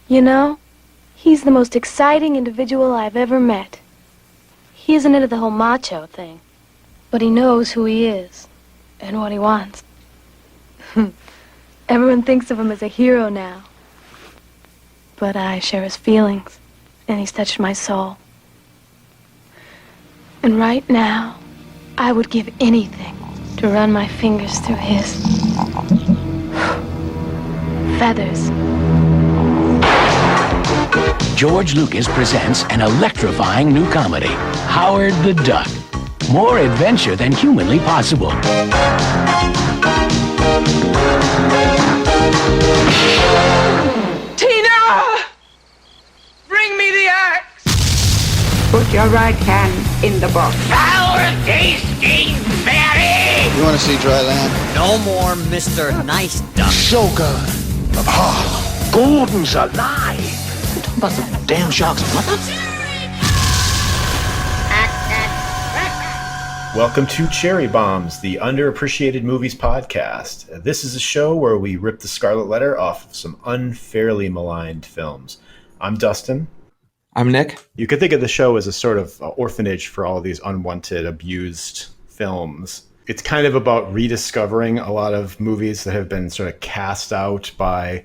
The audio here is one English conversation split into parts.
You know, he's the most exciting individual I've ever met. He isn't into the whole macho thing, but he knows who he is and what he wants. Everyone thinks of him as a hero now. But I share his feelings, and he's touched my soul. And right now, I would give anything to run my fingers through his feathers. George Lucas presents an electrifying new comedy, Howard the Duck. More adventure than humanly possible. Tina! Bring me the axe! Put your right hand in the box. Sour-tasting berry! You want to see dry land? No more Mr. Nice Duck. So good. Ah, Gordon's alive. You talking about the damn shark's mother? Welcome to Cherry Bombs, the underappreciated movies podcast. This is a show where we rip the scarlet letter off of some unfairly maligned films. I'm Dustin. I'm Nik. You could think of the show as a sort of orphanage for all these unwanted, abused films. It's kind of about rediscovering a lot of movies that have been sort of cast out by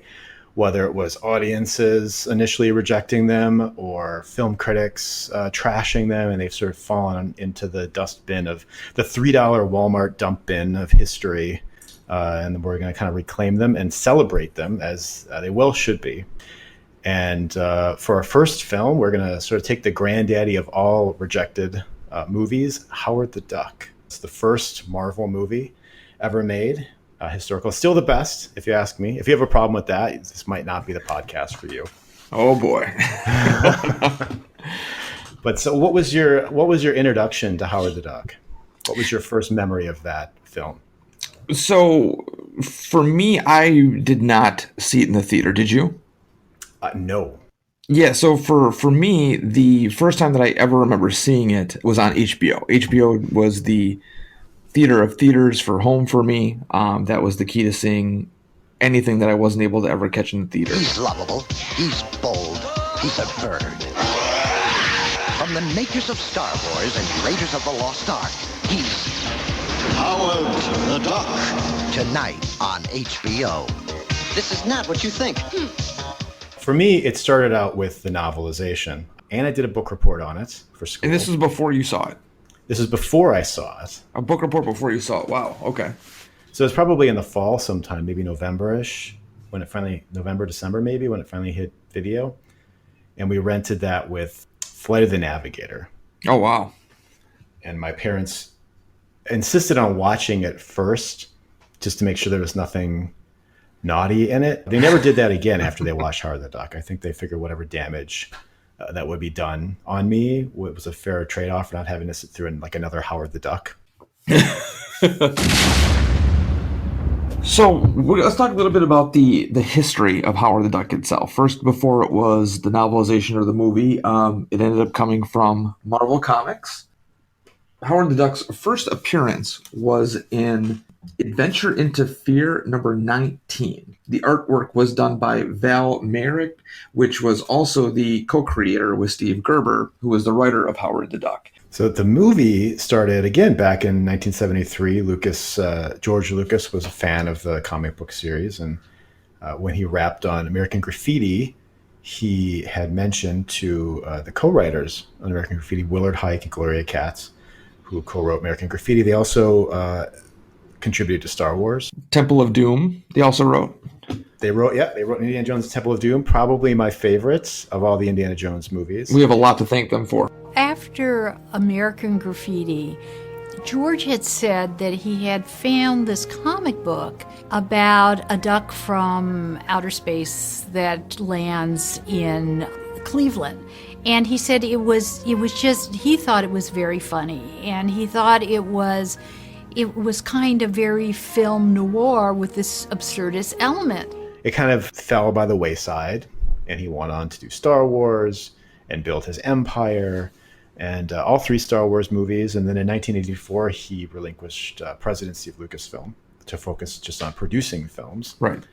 whether it was audiences initially rejecting them or film critics trashing them, and they've sort of fallen into the dustbin of the $3 Walmart dump bin of history. And we're going to kind of reclaim them and celebrate them as they well should be. And for our first film, we're going to sort of take the granddaddy of all rejected movies, Howard the Duck. It's the first Marvel movie ever made. Historical. Still the best, if you ask me. If you have a problem with that, this might not be the podcast for you. Oh boy. But so what was your introduction to Howard the Duck? What was your first memory of that film? So for me, I did not see it in the theater. Did you? No. Yeah, so for me, the first time that I ever remember seeing it was on HBO. HBO was the theater of theaters for home for me. That was the key to seeing anything that I wasn't able to ever catch in the theater. He's lovable, he's bold, he's a bird. From the makers of Star Wars and Raiders of the Lost Ark, he's Howard the Duck. Tonight on HBO. This is not what you think. For me, it started out with the novelization, and I did a book report on it for school. And this was before you saw it? This is before I saw it. A book report before you saw it. Wow. Okay. So it's probably in the fall sometime, maybe November-ish, November, December maybe, when it finally hit video. And we rented that with Flight of the Navigator. Oh, wow. And my parents insisted on watching it first just to make sure there was nothing naughty in it. They never did that again after they watched Howard the Duck. I think they figured whatever damage that would be done on me was a fair trade-off for not having to sit through like another Howard the Duck. So let's talk a little bit about the history of Howard the Duck itself. First, before it was the novelization or the movie, it ended up coming from Marvel Comics. Howard the Duck's first appearance was in Adventure into Fear number 19. The artwork was done by Val Merrick, which was also the co-creator with Steve Gerber, who was the writer of Howard the Duck. So the movie started again back in 1973. George Lucas was a fan of the comic book series, and when he rapped on American Graffiti, he had mentioned to the co-writers on American Graffiti, Willard Huyck and Gloria Katz, who co-wrote American Graffiti. They also contributed to Star Wars. Temple of Doom, they also wrote. They wrote Indiana Jones' Temple of Doom, probably my favorite of all the Indiana Jones movies. We have a lot to thank them for. After American Graffiti, George had said that he had found this comic book about a duck from outer space that lands in Cleveland. And he said it was just, he thought it was very funny. And he thought it was kind of very film noir with this absurdist element. It kind of fell by the wayside, and he went on to do Star Wars and build his empire and all three Star Wars movies. And then in 1984, he relinquished presidency of Lucasfilm to focus just on producing films. Right.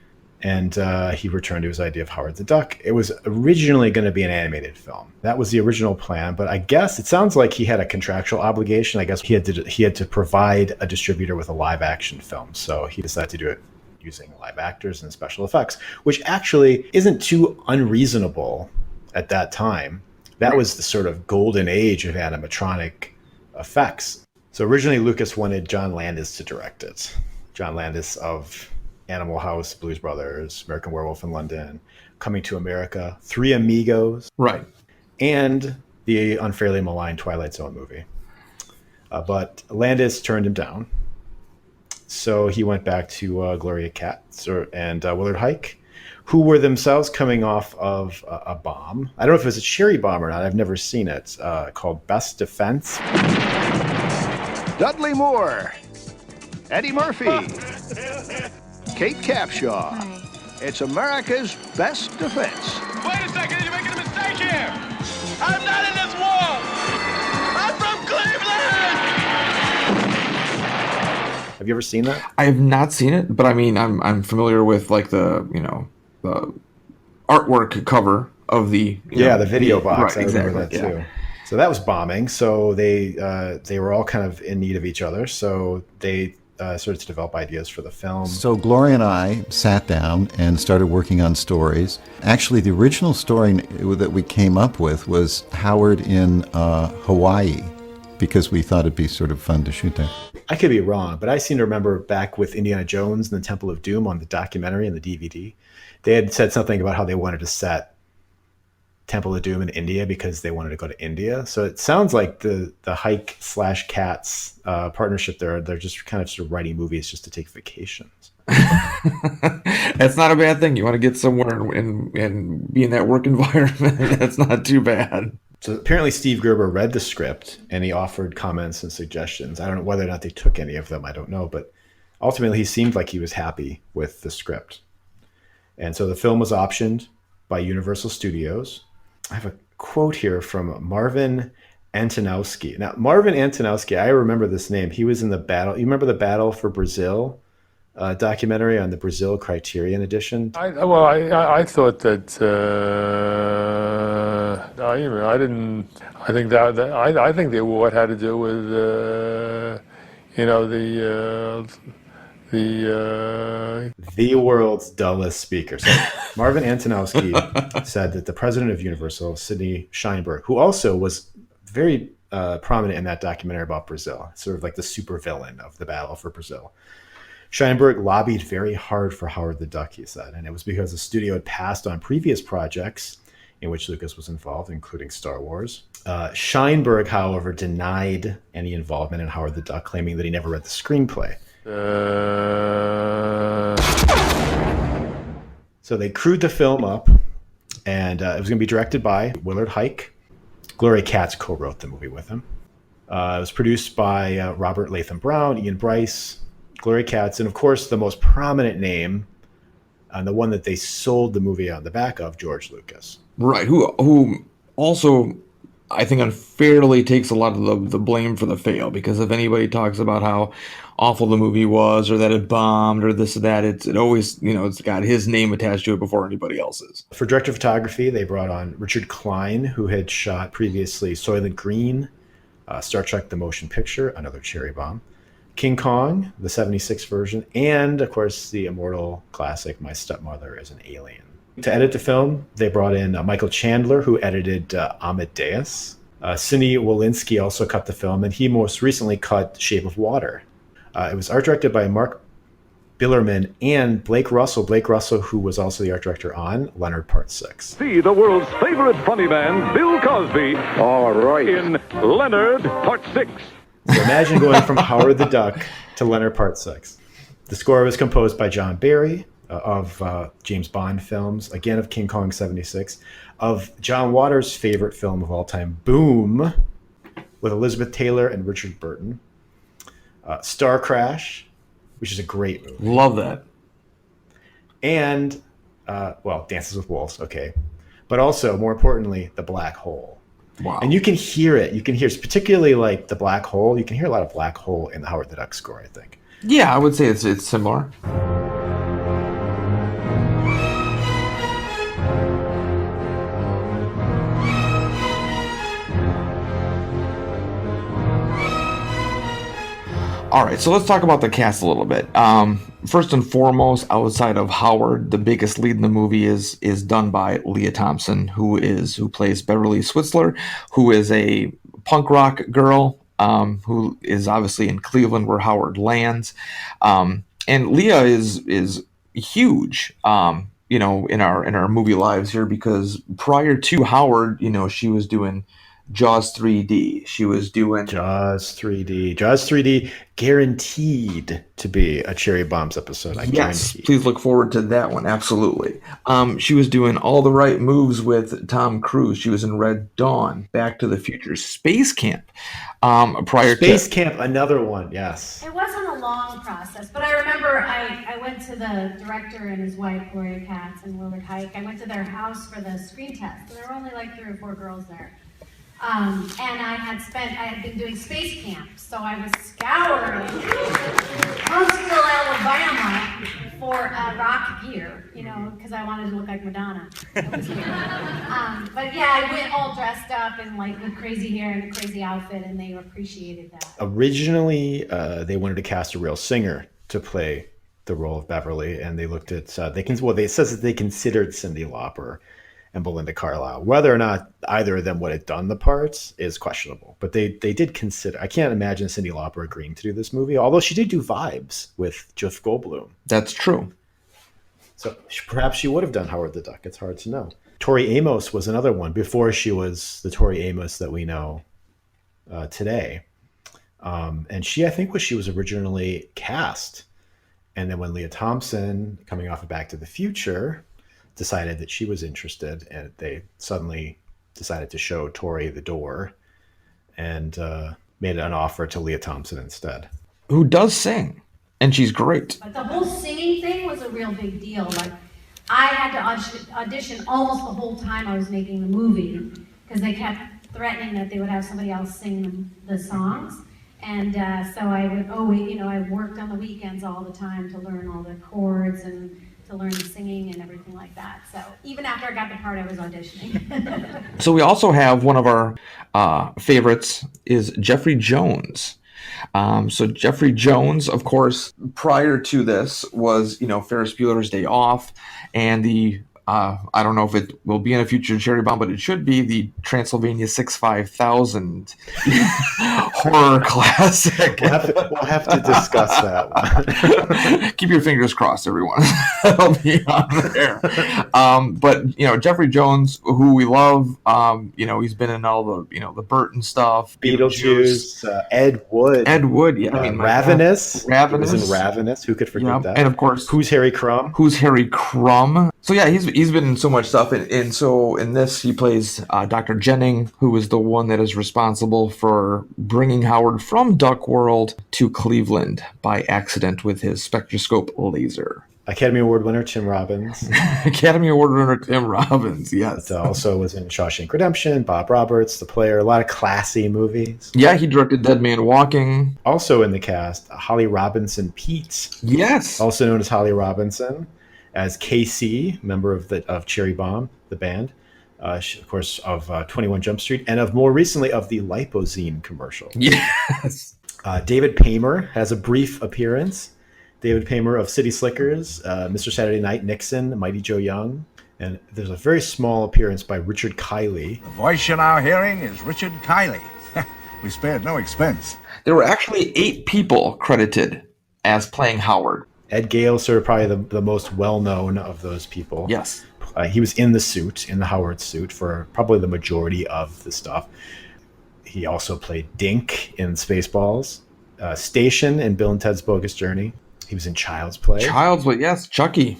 And he returned to his idea of Howard the Duck. It was originally going to be an animated film. That was the original plan, but I guess it sounds like he had a contractual obligation. I guess he had to provide a distributor with a live action film, so he decided to do it using live actors and special effects, which actually isn't too unreasonable at that time. That was the sort of golden age of animatronic effects. So originally Lucas wanted John Landis to direct it. John Landis of Animal House, Blues Brothers, American Werewolf in London, Coming to America, Three Amigos, Right, and the unfairly maligned Twilight Zone movie. But Landis turned him down. So he went back to Gloria Katz and Willard Huyck, who were themselves coming off of a bomb. I don't know if it was a cherry bomb or not. I've never seen it. Called Best Defense. Dudley Moore, Eddie Murphy, Kate Capshaw. It's America's Best Defense. Wait a second, you're making a mistake here. I'm not in this war. I'm from Cleveland. Have you ever seen that? I have not seen it, but I mean, I'm familiar with like the artwork cover of the the video box. Right, I remember exactly, that too. So that was bombing. So they were all kind of in need of each other. So they started to develop ideas for the film. So Gloria and I sat down and started working on stories. Actually, the original story that we came up with was Howard in Hawaii, because we thought it'd be sort of fun to shoot there. I could be wrong, but I seem to remember back with Indiana Jones and the Temple of Doom on the documentary and the DVD, they had said something about how they wanted to set Temple of Doom in India because they wanted to go to India. So it sounds like the Huyck/Katz partnership there, they're just kind of sort of writing movies just to take vacations. That's not a bad thing. You want to get somewhere and be in that work environment. That's not too bad. So apparently Steve Gerber read the script and he offered comments and suggestions. I don't know whether or not they took any of them. I don't know. But ultimately he seemed like he was happy with the script. And so the film was optioned by Universal Studios. I have a quote here from Marvin Antonowski. Now, Marvin Antonowski, I remember this name. He was in the battle. You remember the Battle for Brazil documentary on the Brazil Criterion edition? I thought that I didn't. I think I think the award had to do with the world's dullest speaker. So Marvin Antonowski said that the president of Universal, Sidney Sheinberg, who also was very prominent in that documentary about Brazil, sort of like the supervillain of the Battle for Brazil. Sheinberg lobbied very hard for Howard the Duck, he said, and it was because the studio had passed on previous projects in which Lucas was involved, including Star Wars. Sheinberg, however, denied any involvement in Howard the Duck, claiming that he never read the screenplay. So they crewed the film up, and it was going to be directed by Willard Huyck. Gloria Katz co-wrote the movie with him. It was produced by Robert Latham Brown, Ian Bryce, Gloria Katz, and of course the most prominent name, and the one that they sold the movie on the back of, George Lucas. Right, who also, I think, unfairly takes a lot of the blame for the fail, because if anybody talks about how awful the movie was, or that it bombed, or this or that, it always, it's got his name attached to it before anybody else's. For director of photography, they brought on Richard Klein, who had shot previously Soylent Green, Star Trek The Motion Picture, another cherry bomb, King Kong, the 76 version, and of course the immortal classic My Stepmother is an Alien. To edit the film, they brought in Michael Chandler, who edited Amadeus. Sidney Wolinski also cut the film, and he most recently cut Shape of Water. It was art directed by Mark Billerman and Blake Russell. Blake Russell, who was also the art director on Leonard Part 6. See the world's favorite funny man, Bill Cosby. All right. In Leonard Part 6. So imagine going from Howard the Duck to Leonard Part 6. The score was composed by John Barry of James Bond films, again of King Kong 76, of John Waters' favorite film of all time, Boom, with Elizabeth Taylor and Richard Burton. Star Crash, which is a great movie. Love that. And, Dances with Wolves, okay. But also, more importantly, The Black Hole. Wow. And you can hear it. You can hear, particularly like The Black Hole, you can hear a lot of Black Hole in the Howard the Duck score, I think. Yeah, I would say it's similar. All right, so let's talk about the cast a little bit. First and foremost, outside of Howard, the biggest lead in the movie is done by Lea Thompson, who plays Beverly Switzler, who is a punk rock girl, who is obviously in Cleveland where Howard lands. And Lea is huge, in our movie lives here, because prior to Howard, she was doing Jaws 3D. She was doing Jaws 3D. Jaws 3D guaranteed to be a Cherry Bombs episode. I guarantee. Please look forward to that one. Absolutely. She was doing All the Right Moves with Tom Cruise. She was in Red Dawn, Back to the Future, Space Camp. Space Camp, another one. Yes. It wasn't a long process, but I remember I went to the director and his wife, Gloria Katz and Willard Hike. I went to their house for the screen test. There were only like 3 or 4 girls there. And I had been doing space camp, so I was scouring Huntsville, Alabama for rock gear, because I wanted to look like Madonna. That was weird. But yeah, I went all dressed up in like the crazy hair and the crazy outfit, and they appreciated that. Originally, they wanted to cast a real singer to play the role of Beverly, and they looked at it says that they considered Cyndi Lauper and Belinda Carlisle. Whether or not either of them would have done the parts is questionable, but they did consider. I can't imagine Cyndi Lauper agreeing to do this movie, although she did do Vibes with Jeff Goldblum. That's true. So perhaps she would have done Howard the Duck. It's hard to know. Tori Amos was another one before she was the Tori Amos that we know today. And I think she was originally cast. And then when Lea Thompson, coming off of Back to the Future, decided that she was interested, and they suddenly decided to show Tori the door and made an offer to Lea Thompson instead. Who does sing, and she's great. But the whole singing thing was a real big deal. Like, I had to audition almost the whole time I was making the movie, because they kept threatening that they would have somebody else sing the songs. And so I would I worked on the weekends all the time to learn all the chords and to learn singing and everything like that. So even after I got the part, I was auditioning. So we also have one of our favorites is Jeffrey Jones. So Jeffrey Jones, of course, prior to this was, Ferris Bueller's Day Off, and the I don't know if it will be in a future Cherry Bomb, but it should be the Transylvania 65000 horror classic. We'll have to discuss that one. Keep your fingers crossed, everyone. That'll be on there. But Jeffrey Jones, who we love, he's been in all the the Burton stuff, Beetlejuice, Ed Wood. Yeah, Ravenous. He was in Ravenous. Who could forget that? And of course, Who's Harry Crumb? So yeah, he's been in so much stuff, and so in this he plays Dr. Jennings, who is the one that is responsible for bringing Howard from Duck World to Cleveland by accident with his spectroscope laser. Academy Award winner Tim Robbins. Yes. Also was in Shawshank Redemption, Bob Roberts, The Player, a lot of classy movies. Yeah, he directed Dead Man Walking. Also in the cast, Holly Robinson Pete. Yes. Also known as Holly Robinson, as KC, member of Cherry Bomb, the band. Of course, of 21 Jump Street, and more recently of the Lipozene commercial. Yes. David Paymer has a brief appearance. David Paymer of City Slickers, Mr. Saturday Night, Nixon, Mighty Joe Young. And there's a very small appearance by Richard Kiley. The voice you're now hearing is Richard Kiley. We spared no expense. There were actually 8 people credited as playing Howard. Ed Gale, sort of probably the most well-known of those people. Yes. He was in the Howard suit, for probably the majority of the stuff. He also played Dink in Spaceballs, Station in Bill and Ted's Bogus Journey. He was in Child's Play. Yes, Chucky.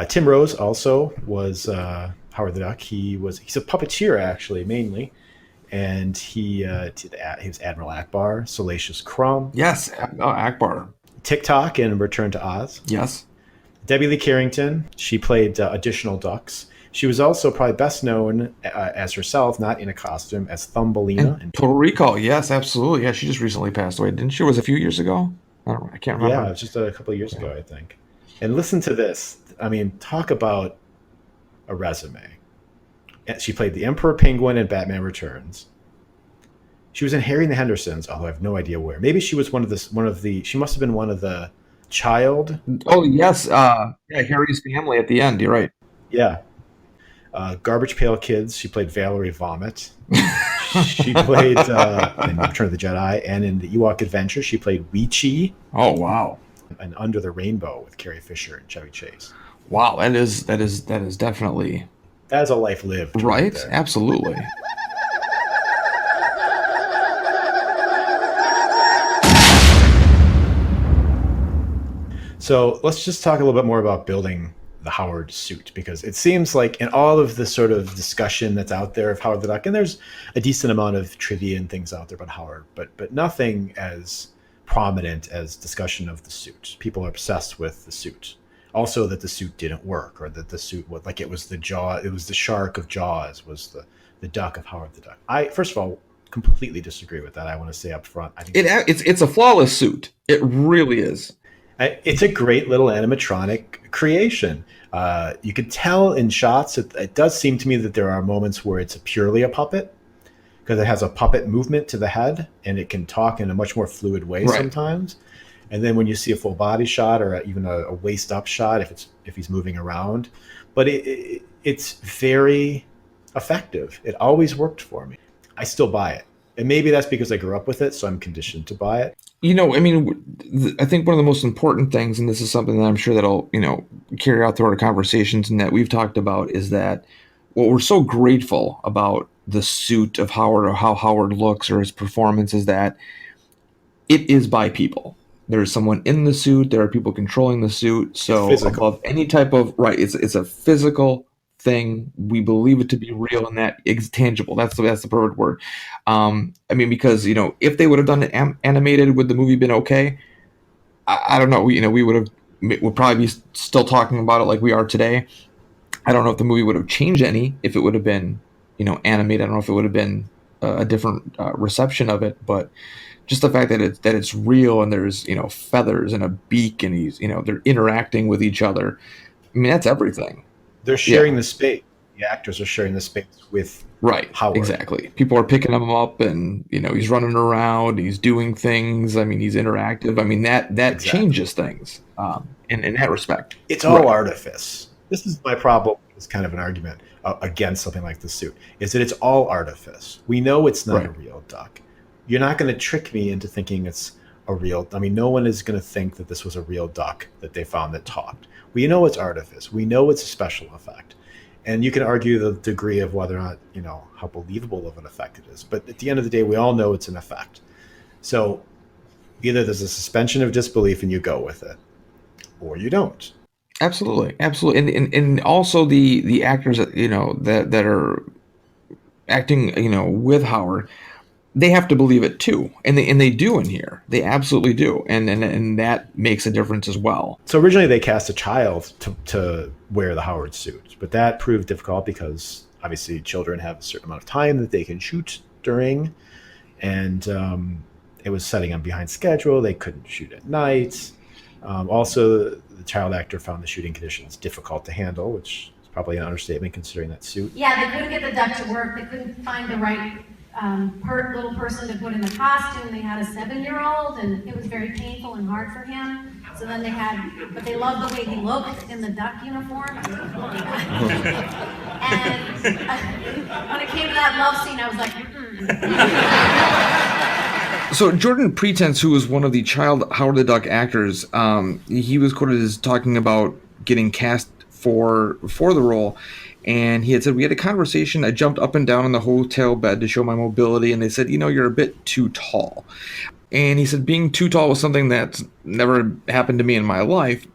Tim Rose also was Howard the Duck. He's a puppeteer, actually, mainly. And he was Admiral Akbar, Salacious Crumb. Yes, Akbar. TikTok in Return to Oz. Yes. Debbie Lee Carrington, she played additional ducks. She was also probably best known as herself, not in a costume, as Thumbelina. And Total Recall, yes, absolutely. Yeah, she just recently passed away, didn't she? Was it a few years ago? I can't remember. Yeah, it was just a couple of years ago, I think. And listen to this. I mean, talk about a resume. She played the Emperor Penguin in Batman Returns. She was in Harry and the Hendersons, although I have no idea where. Maybe she was she must have been one of the child. Oh, yes. Yeah, Harry's family at the end. You're right. Yeah. Garbage Pail Kids, she played Valerie Vomit. She played in Return of the Jedi, and in the Ewok Adventure, she played Weechee. Oh, wow. And Under the Rainbow with Carrie Fisher and Chevy Chase. Wow, that is definitely... That is a life lived. Right? Absolutely. So let's just talk a little bit more about building the Howard suit, because it seems like in all of the sort of discussion that's out there of Howard the Duck, and there's a decent amount of trivia and things out there about Howard, but nothing as prominent as discussion of the suit. People are obsessed with the suit. Also that the suit didn't work, or that the suit was like it was the shark of Jaws, was the duck of Howard the Duck. I, first of all, completely disagree with that. I want to say up front. I think it's a flawless suit. It really is. It's a great little animatronic creation. You could tell in shots, it does seem to me that there are moments where it's purely a puppet, because it has a puppet movement to the head, and it can talk in a much more fluid way sometimes. And then when you see a full body shot, or even a waist up shot, if he's moving around, but it's very effective. It always worked for me. I still buy it, and maybe that's because I grew up with it, so I'm conditioned to buy it. You know, I mean, I think one of the most important things, and this is something that I'm sure that'll, carry out through our conversations and that we've talked about, is that what we're so grateful about the suit of Howard, or how Howard looks, or his performance, is that it is by people. There's someone in the suit. There are people controlling the suit. So above any type of, it's a physical thing. We believe it to be real, and that it's tangible. That's the perfect word. I mean, because if they would have done it animated, would the movie been okay? I don't know. We would probably be still talking about it like we are today. I don't know if the movie would have changed any if it would have been animated. I don't know if it would have been a different reception of it, but just the fact that it's real, and there's feathers and a beak, and they're interacting with each other. I mean, that's everything. They're sharing the space. The actors are sharing the space with Howard. Exactly. People are picking him up, and he's running around, he's doing things. I mean, he's interactive. I mean, that changes things in that respect. It's all artifice. This is my problem. It's kind of an argument against something like the suit, is that it's all artifice. We know it's not a real duck. You're not going to trick me into thinking it's a real. I mean, no one is going to think that this was a real duck that they found that talked. We know it's artifice. We know it's a special effect. And you can argue the degree of whether or not, how believable of an effect it is. But at the end of the day, we all know it's an effect. So either there's a suspension of disbelief and you go with it, or you don't. Absolutely. And also the actors that, that are acting, with Howard, they have to believe it too, and they do in here. They absolutely do, and that makes a difference as well. So originally they cast a child to wear the Howard suit, but that proved difficult because obviously children have a certain amount of time that they can shoot during, and it was setting them behind schedule. They couldn't shoot at night. Also, the child actor found the shooting conditions difficult to handle, which is probably an understatement considering that suit. Yeah, they couldn't get the duck to work. They couldn't find the right little person to put in the costume. They had a 7-year-old, and it was very painful and hard for him. So then but they loved the way he looked in the duck uniform. And when it came to that love scene, I was like, So Jordan Pretense, who was one of the child Howard the Duck actors, he was quoted as talking about getting cast for the role. And he had said, we had a conversation. I jumped up and down on the hotel bed to show my mobility. And they said, you're a bit too tall. And he said, being too tall was something that's never happened to me in my life.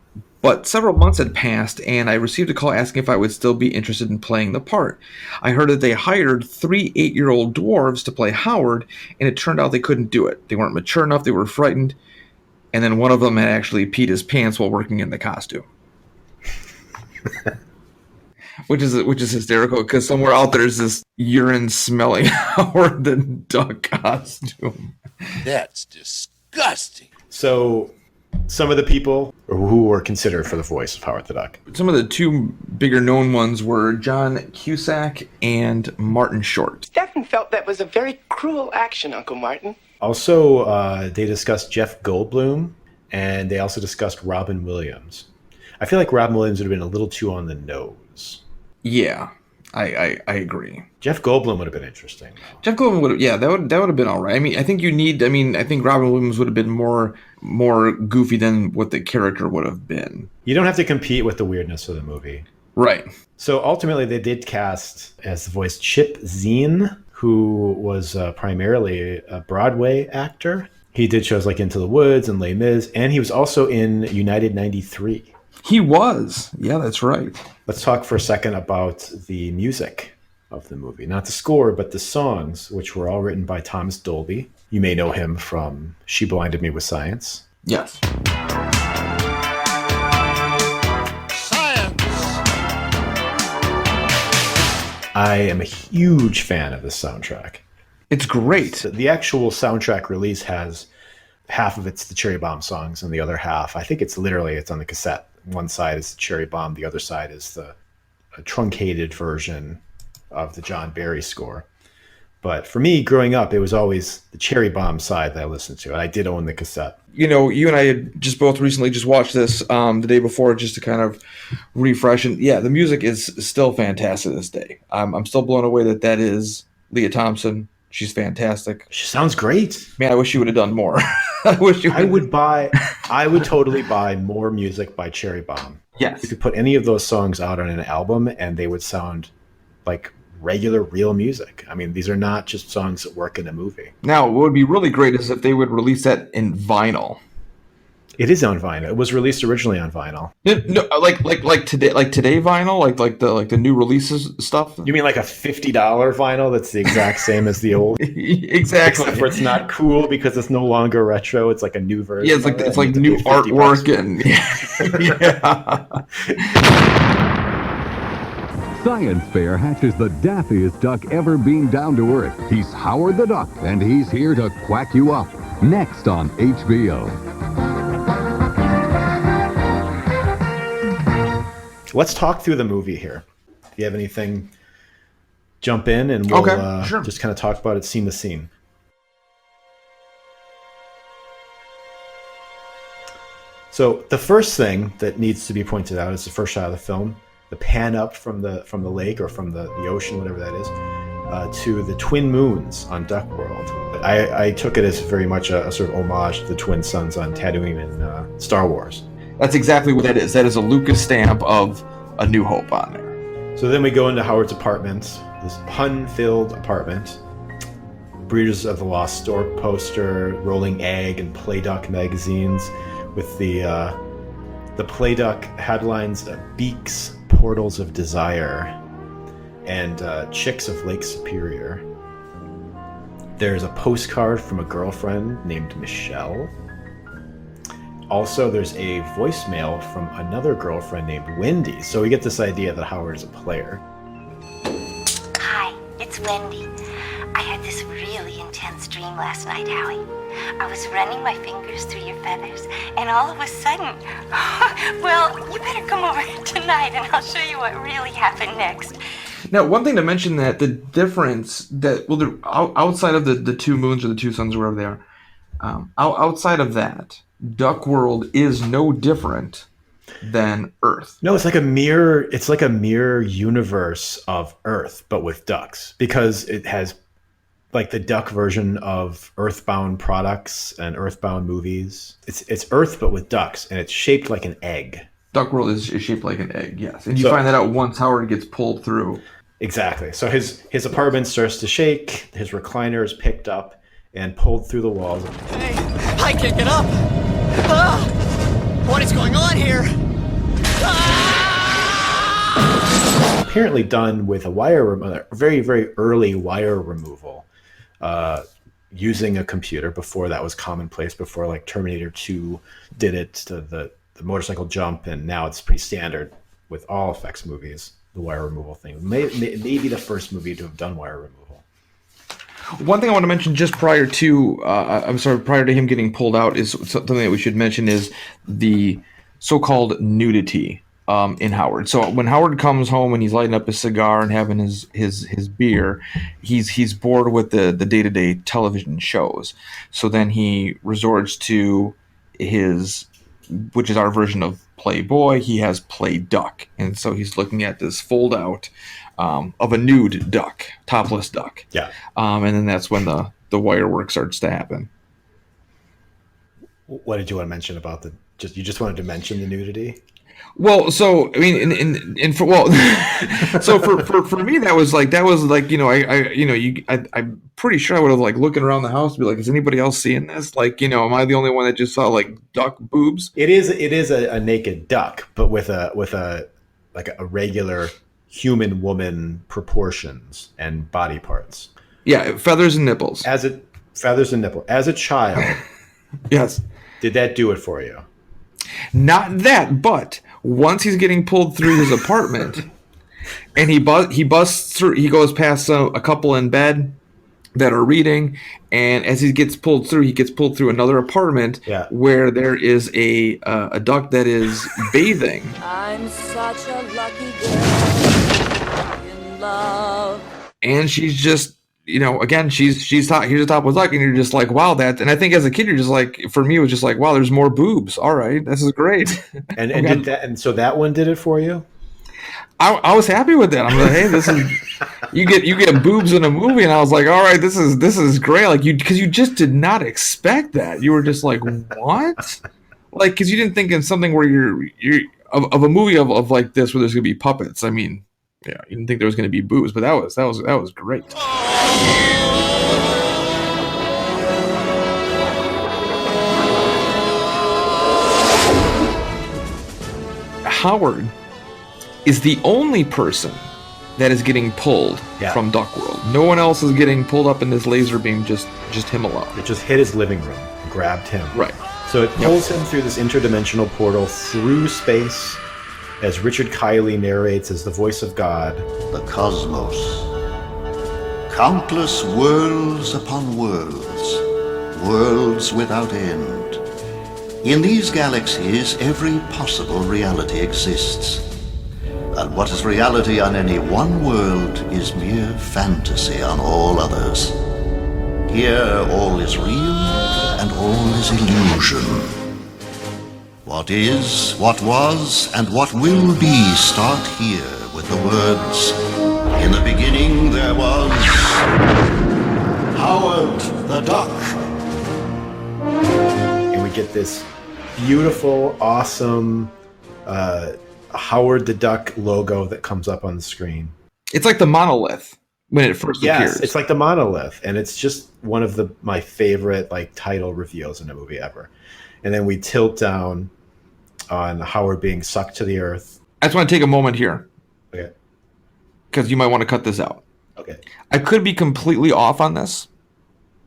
But several months had passed, and I received a call asking if I would still be interested in playing the part. I heard that they hired 3 8-year-old dwarves to play Howard, and it turned out they couldn't do it. They weren't mature enough. They were frightened. And then one of them had actually peed his pants while working in the costume. Which is hysterical, because somewhere out there is this urine-smelling Howard the Duck costume. That's disgusting. So some of the people who were considered for the voice of Howard the Duck. Some of the two bigger known ones were John Cusack and Martin Short. Step often felt that was a very cruel action, Uncle Martin. Also, they discussed Jeff Goldblum, and they also discussed Robin Williams. I feel like Robin Williams would have been a little too on the nose. Yeah, I agree. Jeff Goldblum would have been interesting. Jeff Goldblum would have, yeah, that would have been all right. I mean, I think Robin Williams would have been more goofy than what the character would have been. You don't have to compete with the weirdness of the movie. Right. So ultimately, they did cast as the voice Chip Zien, who was primarily a Broadway actor. He did shows like Into the Woods and Les Mis, and he was also in United 93. He was. Yeah, that's right. Let's talk for a second about the music of the movie. Not the score, but the songs, which were all written by Thomas Dolby. You may know him from She Blinded Me with Science. Yes. I am a huge fan of this soundtrack. It's great. The actual soundtrack release has half of it's the Cherry Bomb songs, and the other half, I think it's on the cassette. One side is the Cherry Bomb, the other side is a truncated version of the John Barry score. But for me, growing up, it was always the Cherry Bomb side that I listened to, and I did own the cassette. You know, you and I had just both recently just watched this the day before just to kind of refresh. And yeah, the music is still fantastic to this day. I'm still blown away that is Lea Thompson. She's fantastic. She sounds great. Man, I wish you would have done more. I would totally buy more music by Cherry Bomb. Yes. You could put any of those songs out on an album and they would sound like regular, real music. I mean, these are not just songs that work in a movie. Now, what would be really great is if they would release that in vinyl. It is on vinyl. It was released originally on vinyl. No, like today vinyl, like the new releases stuff. You mean like a $50 vinyl that's the exact same as the old? Exactly. Except for it's not cool because it's no longer retro. It's like a new version. Yeah, it's like new artwork and yeah. Science Fair hatches the daffiest duck ever beamed down to Earth. He's Howard the Duck, and he's here to quack you up. Next on HBO. Let's talk through the movie here. If you have anything, jump in and we'll sure. just kind of talk about it scene to scene. So the first thing that needs to be pointed out is the first shot of the film. The pan up from the lake or from the ocean, whatever that is, to the twin moons on Duck World. I took it as very much a sort of homage to the twin suns on Tatooine in Star Wars. That's exactly what that is. That is a Lucas stamp of A New Hope on there. So then we go into Howard's apartment, this pun-filled apartment. Breeders of the Lost Stork poster, Rolling Egg, and Play Duck magazines with the Play Duck headlines, Beaks, Portals of Desire, and Chicks of Lake Superior. There's a postcard from a girlfriend named Michelle. Also, there's a voicemail from another girlfriend named Wendy. So we get this idea that Howard is a player. Hi, it's Wendy. I had this really intense dream last night, Howie. I was running my fingers through your feathers, and all of a sudden, well, you better come over tonight and I'll show you what really happened next. Now, one thing to mention that the difference that, well, outside of the two moons or the two suns or wherever they are, outside of that, Duck World is no different than Earth. No, it's like a mirror universe of Earth, but with ducks, because it has like the duck version of Earthbound products and Earthbound movies. It's Earth, but with ducks, and it's shaped like an egg. Duck World is shaped like an egg, yes. And you find that out once Howard gets pulled through. Exactly. So his apartment starts to shake, his recliner is picked up and pulled through the walls. Hey, I can't get up! What is going on here? Apparently done with a very, very early wire removal, using a computer. Before that was commonplace, before like Terminator 2 did it to the motorcycle jump, and now it's pretty standard with all effects movies, the wire removal thing. Maybe the first movie to have done wire removal. One thing I want to mention just prior to him getting pulled out is something that we should mention is the so-called nudity in Howard. So when Howard comes home and he's lighting up his cigar and having his beer, he's bored with the day-to-day television shows. So then he resorts to which is our version of Playboy. He has Play Duck, and so he's looking at this fold out of a nude duck, topless duck. Yeah. And then that's when the wire work starts to happen. What did you want to mention about you just wanted to mention the nudity? Well, so I mean, so for me that was like I'm pretty sure I would have like looking around the house and be like, is anybody else seeing this? Like, am I the only one that just saw like duck boobs? It is a naked duck, but with a regular human woman proportions and body parts. Yeah, feathers and nipples. Feathers and nipple. As a child, yes. Did that do it for you? Not that, but once he's getting pulled through his apartment, and he busts through, he goes past a couple in bed that are reading, and as he gets pulled through another apartment where there is a duck that is bathing. I'm such a lucky girl in love. And she's just, again, here's a topless duck, and you're just like, wow, that. And I think as a kid, you're just like, for me, it was just like, wow, there's more boobs. All right, this is great. And so that one did it for you? I was happy with that. I'm like, hey, this is you get boobs in a movie, and I was like, all right, this is great. Like because you just did not expect that. You were just like, what? Like because you didn't think in something where you're of a movie of like this where there's gonna be puppets. I mean. Yeah, you didn't think there was going to be boobs, but that was great. Howard is the only person that is getting pulled from Duck World. No one else is getting pulled up in this laser beam. Just him alone. It just hit his living room, and grabbed him. Right. So it pulls him through this interdimensional portal through space. As Richard Kiley narrates as the voice of God. The cosmos. Countless worlds upon worlds. Worlds without end. In these galaxies, every possible reality exists. And what is reality on any one world is mere fantasy on all others. Here, all is real and all is illusion. What is, what was, and what will be start here with the words, in the beginning there was Howard the Duck. And we get this beautiful, awesome Howard the Duck logo that comes up on the screen. It's like the monolith when it first appears. Yes, it's like the monolith, and it's just one of my favorite title reveals in a movie ever. And then we tilt down on Howard being sucked to the earth. I just want to take a moment here. Okay. Because you might want to cut this out. Okay. I could be completely off on this,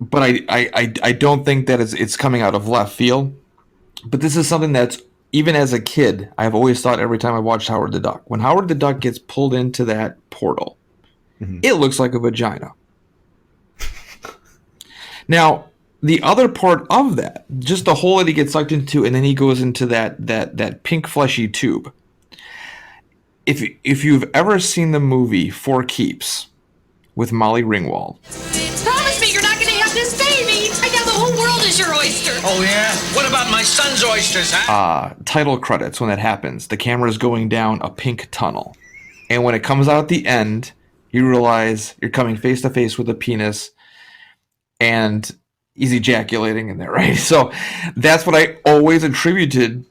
but I don't think that it's coming out of left field. But this is something that's, even as a kid, I've always thought every time I watched Howard the Duck. When Howard the Duck gets pulled into that portal, it looks like a vagina. Now, the other part of that, just the hole that he gets sucked into, and then he goes into that pink fleshy tube. If you've ever seen the movie For Keeps with Molly Ringwald. Promise me you're not going to have this baby. I know the whole world is your oyster. Oh, yeah? What about my son's oysters, huh? Title credits, when that happens, the camera is going down a pink tunnel. And when it comes out at the end, you realize you're coming face to face with a penis, and he's ejaculating in there, right? So that's what I always attributed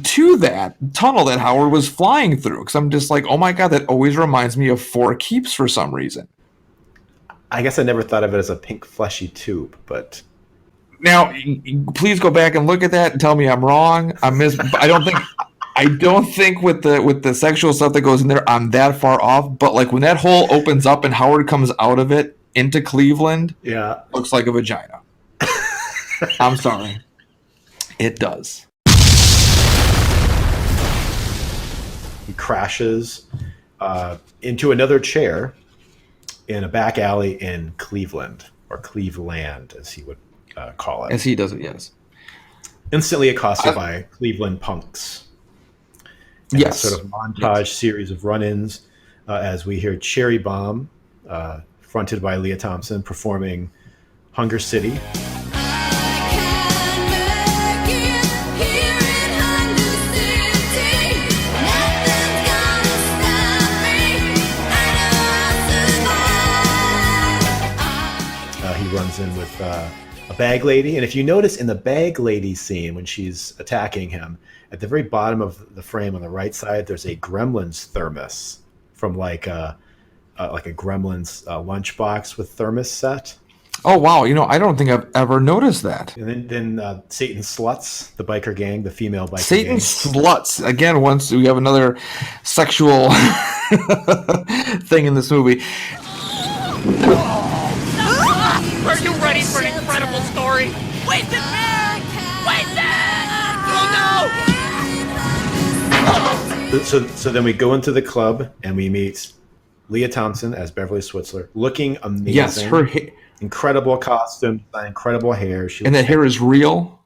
to that tunnel that Howard was flying through. Because I'm just like, oh my God, that always reminds me of For Keeps for some reason. I guess I never thought of it as a pink fleshy tube, but... Now, please go back and look at that and tell me I'm wrong. I don't think with the sexual stuff that goes in there, I'm that far off. But when that hole opens up and Howard comes out of it into Cleveland, looks like a vagina. I'm sorry. It does. He crashes into another chair in a back alley in Cleveland, or Cleveland, as he would call it. As he does it, yes. Instantly accosted by Cleveland punks. And Yes. a sort of montage series of run-ins as we hear Cherry Bomb, fronted by Lea Thompson, performing Hunger City. He runs in with a bag lady. And if you notice in the bag lady scene when she's attacking him, at the very bottom of the frame on the right side, there's a Gremlins thermos from like a Gremlins lunchbox with thermos set. Oh, wow. I don't think I've ever noticed that. And then Satan Sluts, the biker gang, the female biker Satan gang. Sluts. Again, once we have another sexual thing in this movie. Are you ready for an incredible story? Wasted man! Wasted! Oh no! So then we go into the club and we meet Lea Thompson as Beverly Switzler, looking amazing. Yes, her incredible costume, incredible hair. And that hair is real,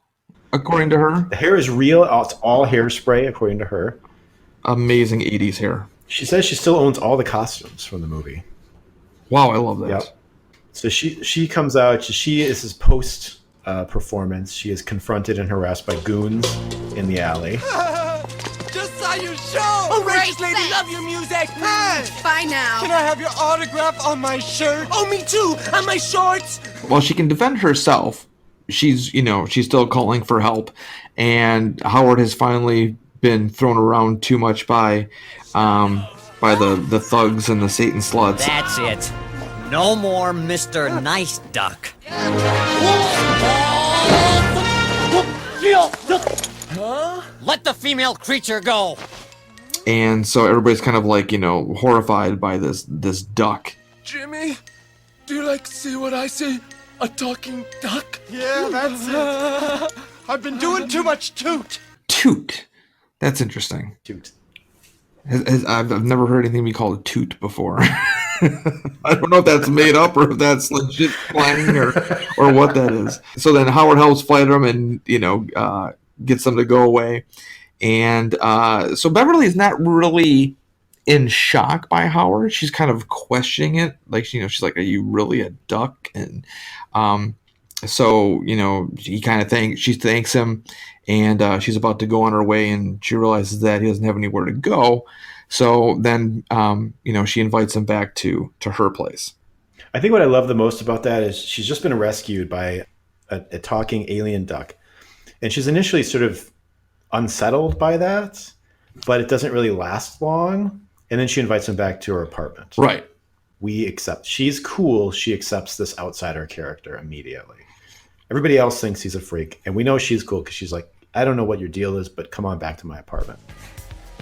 according to her? The hair is real. It's all hairspray, according to her. Amazing 80s hair. She says she still owns all the costumes from the movie. Wow, I love that. Yep. So she comes out. She is his post performance. She is confronted and harassed by goons in the alley. Just saw your show! Oh, righteous lady, love your music! Hey! Bye now. Can I have your autograph on my shirt? Oh, me too! On my shorts! While she can defend herself, she's still calling for help. And Howard has finally been thrown around too much by the thugs and the Satan sluts. That's it. No more Mr. Nice Duck. Huh? Let the female creature go. And so everybody's kind of like, horrified by this duck. Jimmy, do you like to see what I see? A talking duck? Yeah, that's it. I've been doing too much toot. Toot. That's interesting. Toot. I've never heard anything be called a toot before. I don't know if that's made up or if that's legit slang or what that is. So then Howard helps fight him and, gets them to go away. And so Beverly is not really in shock by Howard. She's kind of questioning it. Like, she's like, are you really a duck? And so, she kind of she thanks him and she's about to go on her way and she realizes that he doesn't have anywhere to go. So then, she invites him back to her place. I think what I love the most about that is she's just been rescued by a talking alien duck. And she's initially sort of unsettled by that, but it doesn't really last long. And then she invites him back to her apartment. Right. She's cool. She accepts this outsider character immediately. Everybody else thinks he's a freak. And we know she's cool because she's like, I don't know what your deal is, but come on back to my apartment.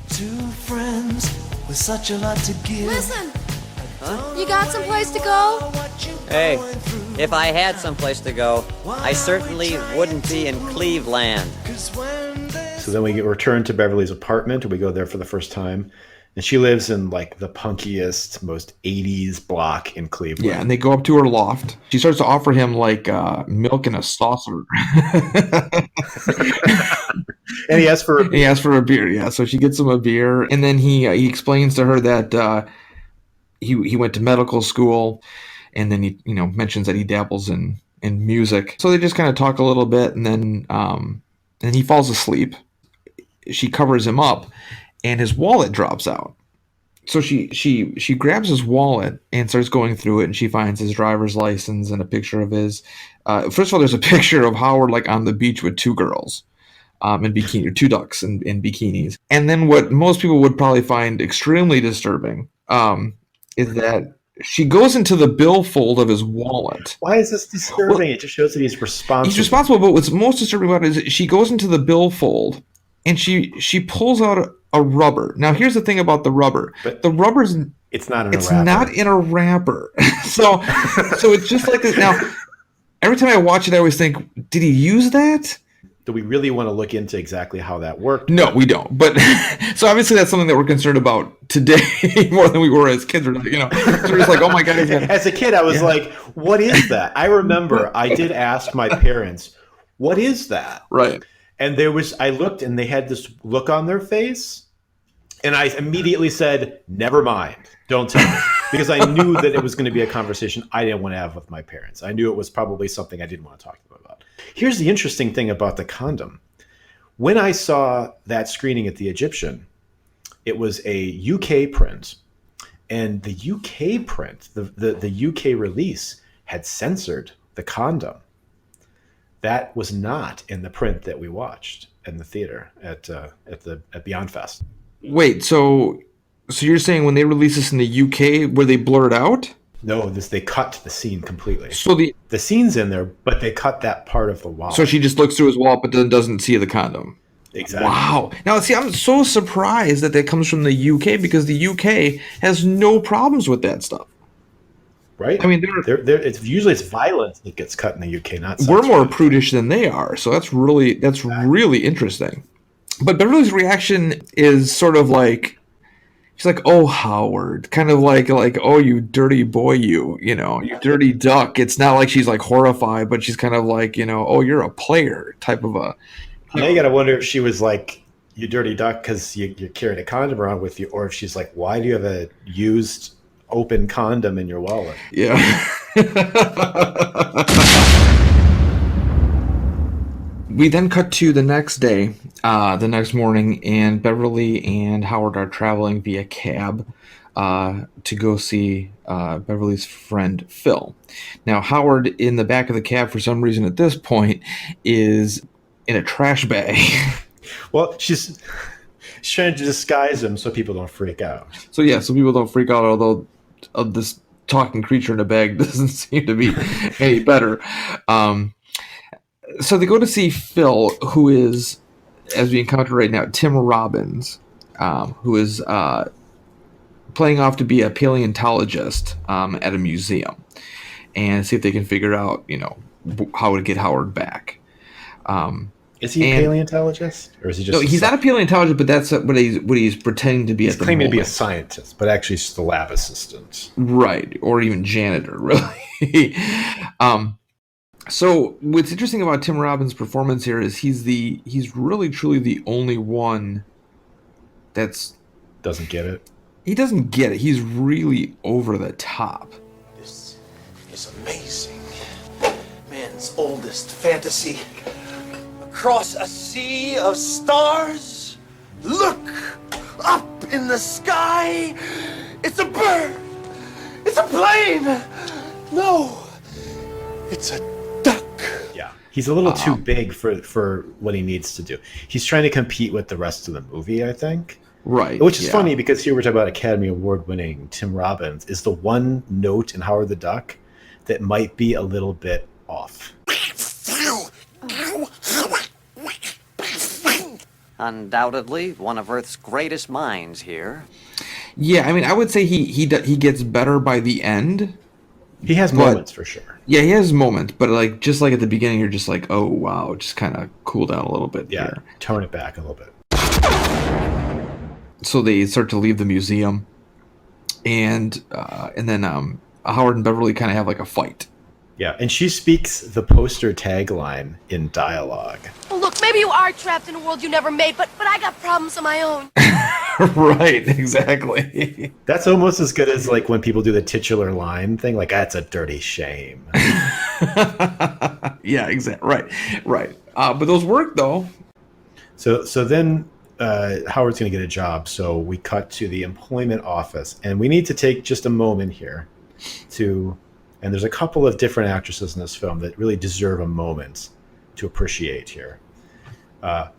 Two friends with such a lot to give. Listen, you got someplace to go? Hey, if I had someplace to go, I certainly wouldn't be in Cleveland. So then we return to Beverly's apartment, and we go there for the first time. And she lives in like the punkiest, most 80s block in Cleveland. Yeah, and they go up to her loft. She starts to offer him like milk in a saucer. And he asks for a beer. Yeah, so she gets him a beer, and then he explains to her that he went to medical school, and then he mentions that he dabbles in music. So they just kind of talk a little bit, and then he falls asleep. She covers him up, and his wallet drops out. So she grabs his wallet and starts going through it, and she finds his driver's license and a picture of his. First of all, there's a picture of Howard like on the beach with two girls. In bikini, or two ducks in bikinis. And then what most people would probably find extremely disturbing is that she goes into the billfold of his wallet. Why is this disturbing? Well, it just shows that he's responsible. He's responsible, but what's most disturbing about it is she goes into the billfold and she pulls out a rubber. Now, here's the thing about the rubber. But the rubber's it's not in it's a wrapper. not in a wrapper. so it's just like this. Now, every time I watch it, I always think, did he use that? Do we really want to look into exactly how that worked? No, we don't. But so obviously that's something that we're concerned about today more than we were as kids. So we're just like, oh my God. As a kid, I was like, what is that? I remember I did ask my parents, what is that? Right. And I looked and they had this look on their face And I immediately said, never mind, don't tell me. Because I knew that it was going to be a conversation I didn't want to have with my parents. I knew it was probably something I didn't want to talk to them about. Here's the interesting thing about the condom. When I saw that screening at the Egyptian, it was a UK print. And the UK print, the UK release, had censored the condom. That was not in the print that we watched in the theater at Beyond Fest. Wait, so you're saying when they released this in the UK, were they blurred out? No, they cut the scene completely. So the scene's in there, but they cut that part of the wallet. So she just looks through his wallet, but then doesn't see the condom. Exactly. Wow. Now, see, I'm so surprised that comes from the UK because the UK has no problems with that stuff. Right. I mean, it's usually violence that gets cut in the UK, not we're more prudish than they are. So that's really interesting. But Beverly's reaction is sort of like, she's like, "Oh, Howard," kind of like, "Oh, you dirty boy, you dirty duck." It's not like she's like horrified, but she's kind of like, "Oh, you're a player," type of a. Now you got to wonder if she was like, "You dirty duck," because you're carrying a condom around with you, or if she's like, "Why do you have a used open condom in your wallet?" Yeah. We then cut to the next day, the next morning, and Beverly and Howard are traveling via cab to go see Beverly's friend Phil. Now, Howard, in the back of the cab, for some reason at this point, is in a trash bag. Well, she's trying to disguise him so people don't freak out. So people don't freak out, although this talking creature in a bag doesn't seem to be any better. So they go to see Phil, who is, as we encounter right now, Tim Robbins, who is playing off to be a paleontologist at a museum, and see if they can figure out, how to get Howard back. Is he a paleontologist, or is he just? No, he's not a paleontologist, but that's what he's pretending to be. He's claiming to be a scientist, but actually just a lab assistant, right? Or even janitor, really. So what's interesting about Tim Robbins' performance here is he's really truly the only one doesn't get it. He doesn't get it. He's really over the top. This is amazing. Man's oldest fantasy. Across a sea of stars, look up in the sky. It's a bird. It's a plane. No, it's a duck. Yeah, he's a little too big for what he needs to do. He's trying to compete with the rest of the movie, I think. Right. Which is funny because here we're talking about Academy Award winning Tim Robbins is the one note in Howard the Duck that might be a little bit off. Undoubtedly, one of Earth's greatest minds here. Yeah, I mean, I would say he gets better by the end. He has moments for sure. Yeah, he has moments, but just like at the beginning, you're just like, oh wow, just kind of cool down a little bit. Yeah, here. Tone it back a little bit. So they start to leave the museum, and then Howard and Beverly kind of have like a fight. Yeah, and she speaks the poster tagline in dialogue. Well, look, maybe you are trapped in a world you never made, but I got problems of my own. Right, exactly. That's almost as good as like when people do the titular line thing, like that's a dirty shame. Yeah, exactly. Right. But those work though. So then Howard's going to get a job. So we cut to the employment office, and we need to take just a moment here and there's a couple of different actresses in this film that really deserve a moment to appreciate here.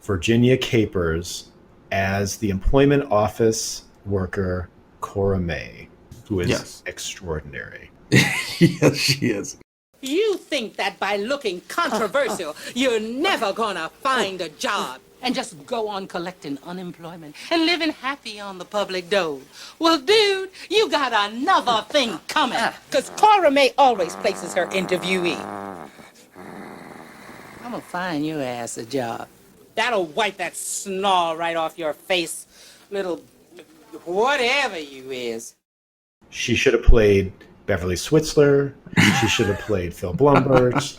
Virginia Capers as the employment office worker Cora May, who is extraordinary. Yes, she is. You think that by looking controversial, you're never gonna find a job and just go on collecting unemployment and living happy on the public dole. Well, dude, you got another thing coming, because Cora May always places her interviewee. I'm gonna find your ass a job. That'll wipe that snarl right off your face, little whatever you is. She should have played Beverly Switzler. She should have played Phil Blumberg.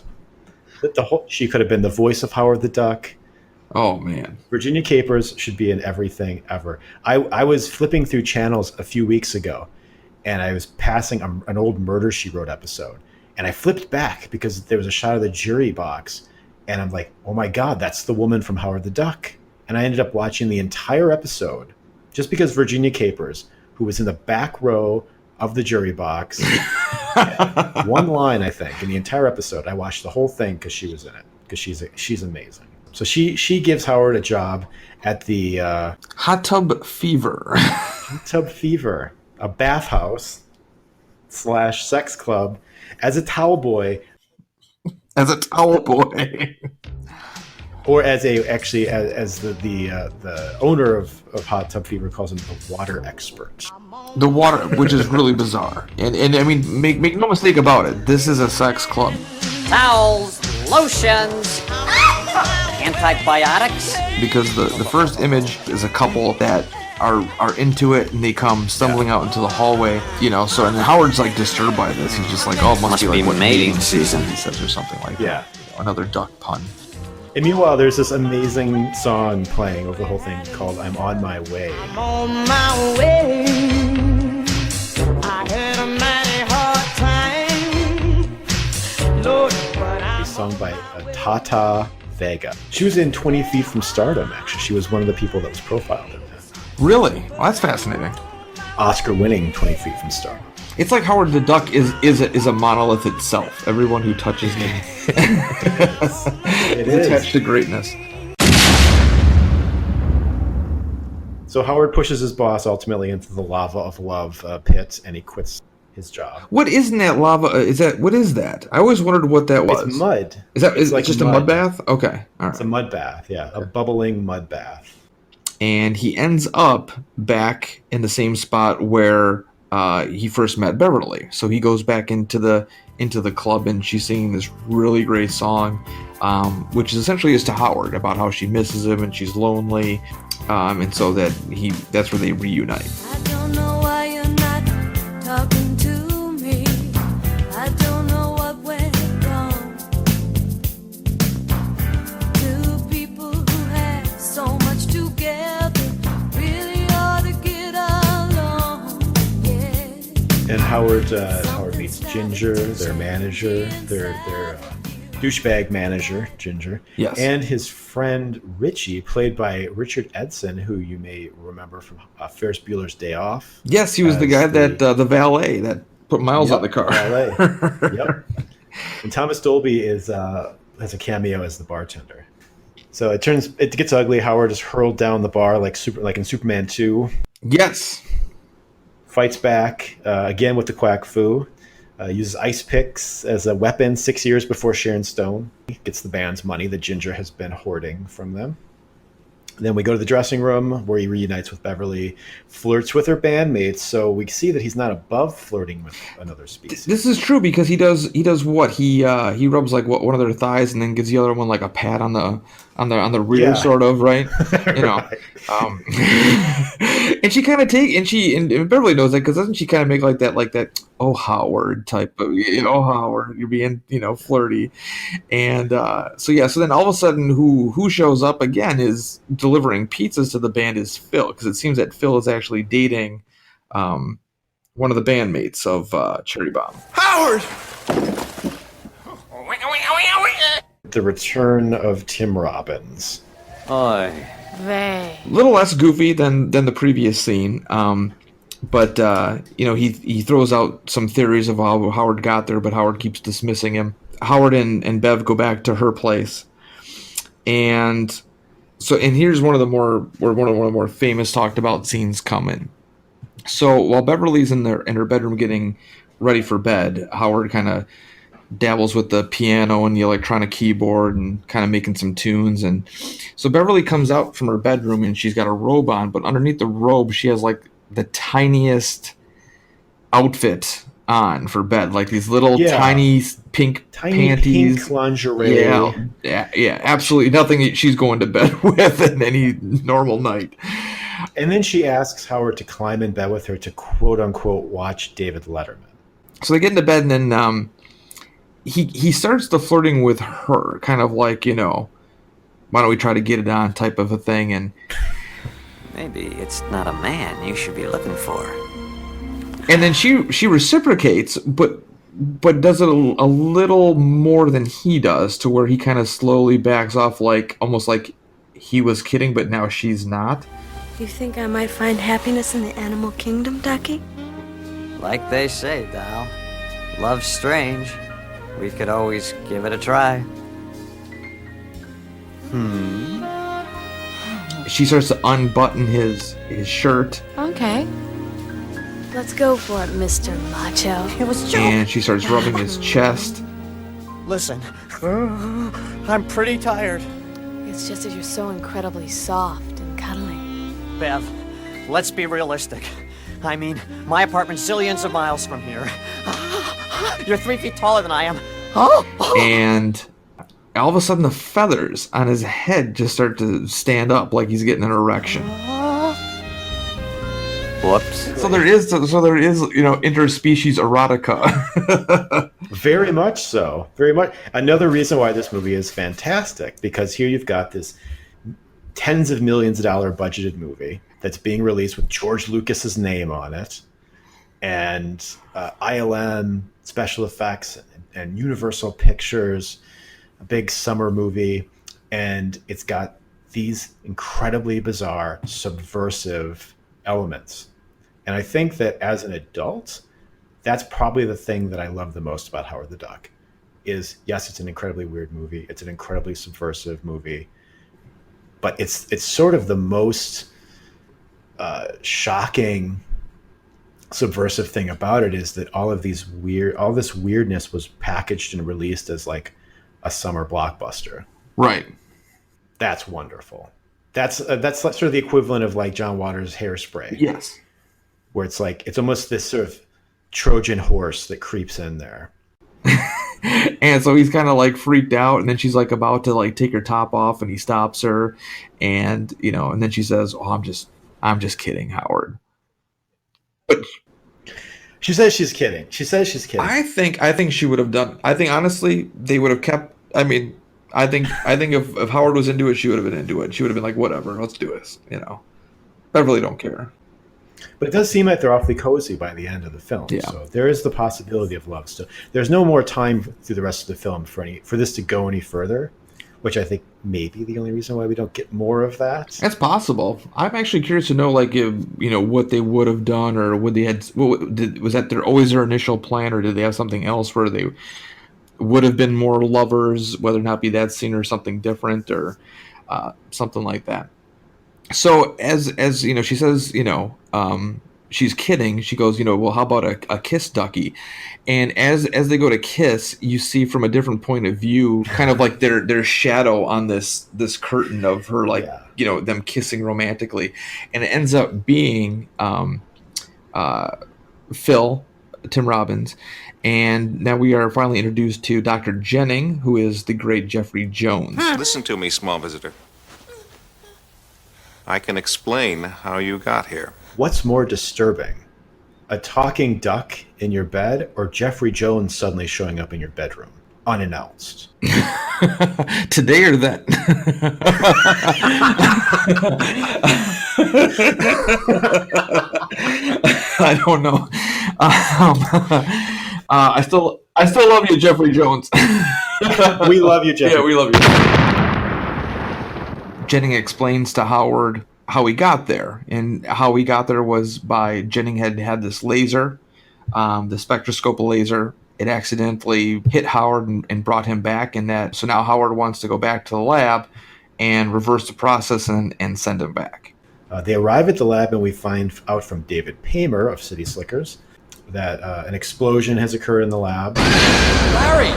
She could have been the voice of Howard the Duck. Oh, man. Virginia Capers should be in everything ever. I was flipping through channels a few weeks ago, and I was passing an old Murder, She Wrote episode. And I flipped back because there was a shot of the jury box. And I'm like, oh my God, that's the woman from Howard the Duck. And I ended up watching the entire episode just because Virginia Capers, who was in the back row of the jury box, one line, I think, in the entire episode. I watched the whole thing because she was in it, because she's amazing. So she gives Howard a job at the Hot Tub Fever. Hot Tub Fever, a bathhouse / sex club, as a towel boy. As a towel boy. Or as the owner of Hot Tub Fever calls him, the water expert. The water, which is really bizarre. And I mean, make no mistake about it. This is a sex club. Towels, lotions, antibiotics. Because the first image is a couple that are into it, and they come stumbling out into the hallway, so, and Howard's like disturbed by this. He's just like, oh, it must be like mating season, he says, or something like that. Another duck pun. And meanwhile, there's this amazing song playing over the whole thing called I'm On My Way. I'm on my way. I had a mighty hard time. Lord, but I'm Sung by Tata Vega. She was in 20 Feet from Stardom, actually. She was one of the people that was profiled in that. Really? Well, that's fascinating. Oscar-winning 20 Feet from Stardom. It's like Howard the Duck is a monolith itself. Everyone who touches him is attached to greatness. So Howard pushes his boss ultimately into the lava of love pit, and he quits his job. What is in that lava? What is that? I always wondered what that was. It's mud. Is it like just a mud bath? Okay, all right. It's a mud bath, yeah, a bubbling mud bath. And he ends up back in the same spot where he first met Beverly. So he goes back into the club, and she's singing this really great song, which is essentially to Howard about how she misses him and she's lonely, and so that's where they reunite. I don't know why you're not talking to me. I don't know what went wrong. Two people who had so much together really ought to get along. Yeah. And Howard meets Ginger, their manager, their douchebag manager, Ginger. Yes. And his friend Richie, played by Richard Edson, who you may remember from Ferris Bueller's Day Off. Yes, he was the guy that the valet that put Miles on the car. Valet. Yep. And Thomas Dolby has a cameo as the bartender. So it gets ugly. Howard is hurled down the bar like in Superman 2. Yes. Fights back again with the quack foo. Uses ice picks as a weapon 6 years before Sharon Stone. Gets the band's money that Ginger has been hoarding from them. Then we go to the dressing room where he reunites with Beverly, flirts with her bandmates, so we see that he's not above flirting with another species. This is true because he does what he rubs like one of their thighs and then gives the other one like a pat on the rear, sort of, right? Right. And she kind of and Beverly knows that because doesn't she kind of make like that oh Howard type of Howard, you're being flirty, and so then all of a sudden who shows up again is delivering pizzas to the band is Phil, because it seems that Phil is actually dating one of the bandmates of Cherry Bomb. Howard! The return of Tim Robbins. Oy. Vey. A little less goofy than the previous scene, but he throws out some theories of how Howard got there, but Howard keeps dismissing him. Howard and Bev go back to her place, and here's one of the more famous talked about scenes coming. So while Beverly's in her bedroom getting ready for bed, Howard kind of dabbles with the piano and the electronic keyboard and kind of making some tunes. And so Beverly comes out from her bedroom and she's got a robe on, but underneath the robe she has like the tiniest outfit on for bed, like these little tiny pink panties, pink lingerie. Yeah, absolutely nothing she's going to bed with in any normal night. And then she asks Howard to climb in bed with her to quote unquote watch David Letterman. So they get into bed, and then he starts the flirting with her, kind of like, why don't we try to get it on type of a thing. And Maybe it's not a man you should be looking for. and then she reciprocates, but does it a little more than he does, to where he kind of slowly backs off, like almost like he was kidding, but now she's not. You think I might find happiness in the animal kingdom, Ducky? Like they say, Dal, love's strange. We could always give it a try. She starts to unbutton his shirt, Okay. Let's go for it, Mr. Macho. It was and she starts rubbing his chest. Listen, I'm pretty tired. It's just that you're so incredibly soft and cuddly. Bev, let's be realistic. I mean, my apartment's zillions of miles from here. You're 3 feet taller than I am. And all of a sudden the feathers on his head just start to stand up like he's getting an erection. Whoops. So there is, interspecies erotica. Very much so. Very much. Another reason why this movie is fantastic, because here you've got this tens of millions of dollar budgeted movie that's being released with George Lucas's name on it, and ILM special effects and Universal Pictures, a big summer movie, and it's got these incredibly bizarre, subversive elements. And I think that as an adult, that's probably the thing that I love the most about Howard the Duck. Is yes, it's an incredibly weird movie, it's an incredibly subversive movie, but it's sort of the most shocking subversive thing about it is that all this weirdness was packaged and released as like a summer blockbuster. Right. That's wonderful. That's sort of the equivalent of like John Waters' Hairspray. Yes. Where it's like, it's almost this sort of Trojan horse that creeps in there. And so he's kind of like freaked out, and then she's like about to like take her top off, and he stops her, and and then she says, "Oh, I'm just kidding, Howard." But she says she's kidding. I think she would have done. I think honestly they would have kept. I mean, I think if Howard was into it, she would have been into it. She would have been like, "Whatever, let's do this." I really don't care. But it does seem like they're awfully cozy by the end of the film. Yeah. So there is the possibility of love still. There's no more time through the rest of the film for this to go any further, which I think may be the only reason why we don't get more of that. That's possible. I'm actually curious to know, like, if what they would have done, or was that always their initial plan, or did they have something else where they would have been more lovers, whether or not be that scene or something different, or something like that. So as she says, she's kidding. She goes, well, how about a kiss, Ducky? And as they go to kiss, you see from a different point of view, kind of like their shadow on this curtain of her, like, them kissing romantically. And it ends up being Phil, Tim Robbins. And now we are finally introduced to Dr. Jennings, who is the great Jeffrey Jones. Listen to me, small visitor. I can explain how you got here. What's more disturbing? A talking duck in your bed, or Jeffrey Jones suddenly showing up in your bedroom, unannounced? Today or then? I don't know. I still love you, Jeffrey Jones. We love you, Jeffrey. Yeah, we love you. Jennings explains to Howard how he got there, and how he got there was by Jennings had this laser, the spectroscope laser. It accidentally hit Howard and brought him back, so now Howard wants to go back to the lab and reverse the process and send him back. They arrive at the lab, and we find out from David Paymer of City Slickers that an explosion has occurred in the lab. Larry,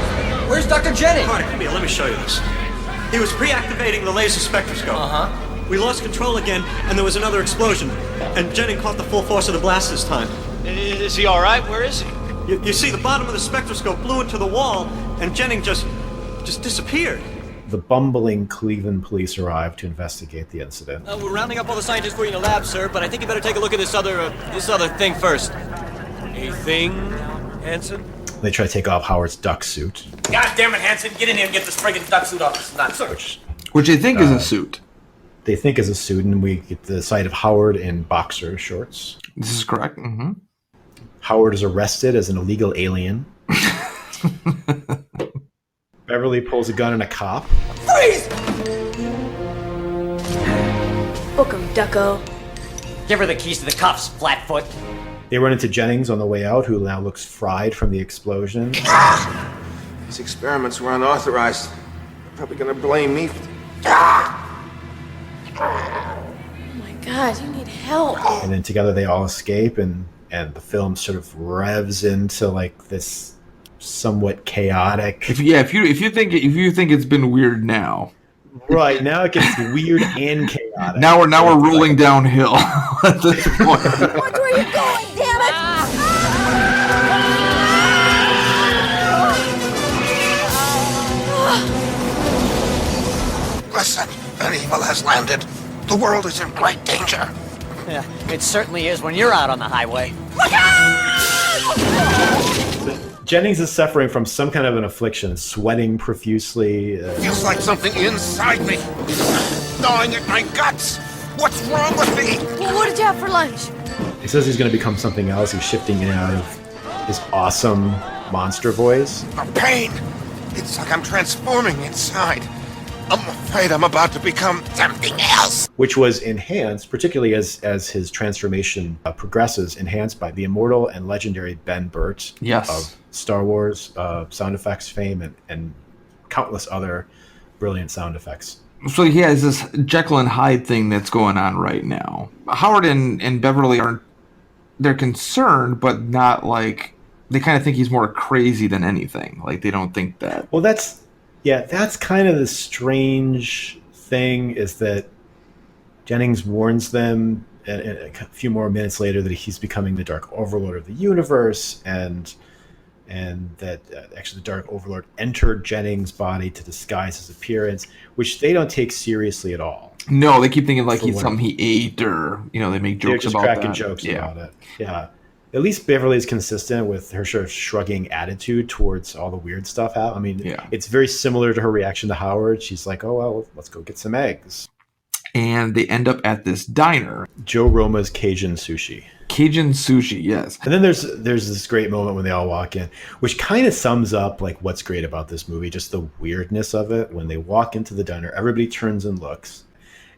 where's Dr. Jennings? All right, come here, let me show you this. He was pre-activating the laser spectroscope. Uh-huh. We lost control again, and there was another explosion. And Jennings caught the full force of the blast this time. Is he all right? Where is he? You see, the bottom of the spectroscope blew into the wall, and Jennings just disappeared. The bumbling Cleveland police arrive to investigate the incident. We're rounding up all the scientists for you in the lab, sir, but I think you better take a look at this other thing first. A thing, Hanson? They try to take off Howard's duck suit. God damn it, Hanson! Get in here and get this friggin' duck suit off. It's not, sir. Which they think is a suit. They think is a suit, and we get the sight of Howard in boxer shorts. This is correct. Mm-hmm. Howard is arrested as an illegal alien. Beverly pulls a gun on a cop. Freeze! Book 'em, ducko. Give her the keys to the cuffs, Flatfoot. They run into Jennings on the way out, who now looks fried from the explosion. These experiments were unauthorized. They're probably gonna blame me. Oh my God, you need help. And then together they all escape, and the film sort of revs into like this somewhat chaotic. If you think it's been weird now. Right, now it gets weird and chaotic. Now we're rolling downhill at this point. Watch where you're going, damn it! Listen, an evil has landed. The world is in great danger. Yeah, it certainly is when you're out on the highway. Jennings is suffering from some kind of an affliction, sweating profusely. Feels like something inside me, gnawing at my guts. What's wrong with me? Well, what did you have for lunch? He says he's going to become something else. He's shifting in and out of his awesome monster voice. The pain. It's like I'm transforming inside. I'm afraid I'm about to become something else. Which was enhanced, particularly as his transformation progresses, enhanced by the immortal and legendary Ben Burt of Star Wars sound effects fame and countless other brilliant sound effects. So he has this Jekyll and Hyde thing that's going on right now. Howard and Beverly they're concerned, but not like, they kind of think he's more crazy than anything. Like, they don't think that. Well, that's kind of the strange thing, is that Jennings warns them a few more minutes later that he's becoming the Dark Overlord of the universe, and that actually the Dark Overlord entered Jennings' body to disguise his appearance, which they don't take seriously at all. No, they keep thinking like he's something he ate, or they make jokes about that. They're just cracking jokes about it. Yeah. At least Beverly is consistent with her sort of shrugging attitude towards all the weird stuff. I mean, It's very similar to her reaction to Howard. She's like, oh, well, let's go get some eggs. And they end up at this diner. Joe Roma's Cajun Sushi. Cajun Sushi, yes. And then there's this great moment when they all walk in, which kind of sums up like what's great about this movie, just the weirdness of it. When they walk into the diner, everybody turns and looks.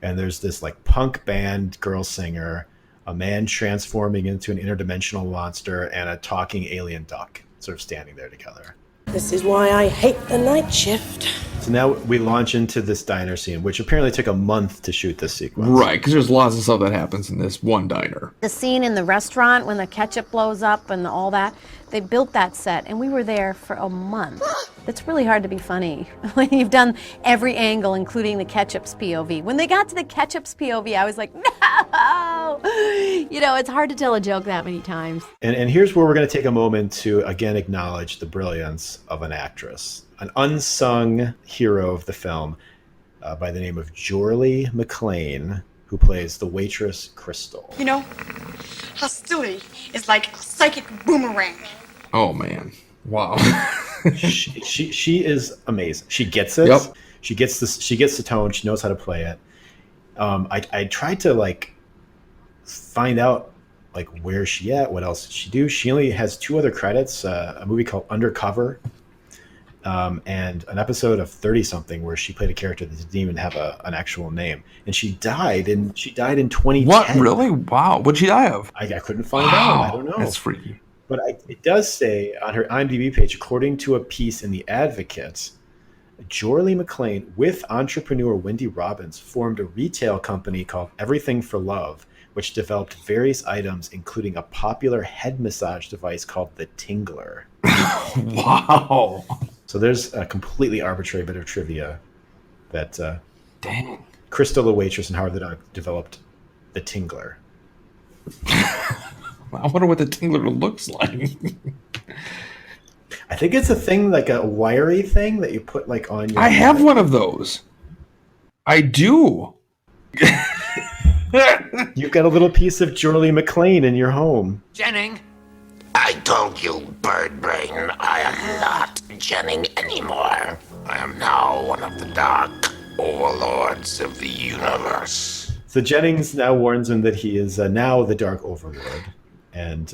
And there's this like punk band girl singer, a man transforming into an interdimensional monster, and a talking alien duck sort of standing there together. This is why I hate the night shift. So now we launch into this diner scene, which apparently took a month to shoot this sequence. Right, because there's lots of stuff that happens in this one diner. The scene in the restaurant when the ketchup blows up and all that, they built that set, and we were there for a month. It's really hard to be funny when you've done every angle, including the ketchup's POV. When they got to the ketchup's POV, I was like, no! It's hard to tell a joke that many times. And here's where we're going to take a moment to again acknowledge the brilliance of an actress, an unsung hero of the film by the name of Jorlee McClain, who plays the waitress Crystal. Hostility is like a psychic boomerang. Oh man, wow. she is amazing. She gets it. Yep. She gets the tone. She knows how to play it. I tried to like find out like where is she at, what else did she do. She only has 2 other credits, a movie called Undercover, and an episode of 30 something where she played a character that didn't even have an actual name, and she died in 2010. What, really? Wow. What'd she die of? I couldn't find out. I don't know. That's freaky. But it does say on her IMDb page, according to a piece in The Advocate, Jorlee McClain, with entrepreneur Wendy Robbins, formed a retail company called Everything for Love, which developed various items, including a popular head massage device called the Tingler. Wow. So there's a completely arbitrary bit of trivia that dang, Crystal the waitress and Howard the dog developed the Tingler. I wonder what the Tingler looks like. I think it's a thing, like a wiry thing that you put like on your... I have one of those. I do. You've got a little piece of Jorlee McClain in your home. Jennings. I told you, bird brain, I am not Jennings anymore. I am now one of the dark. overlords of the universe. So Jennings now warns him that he is now the Dark Overlord, and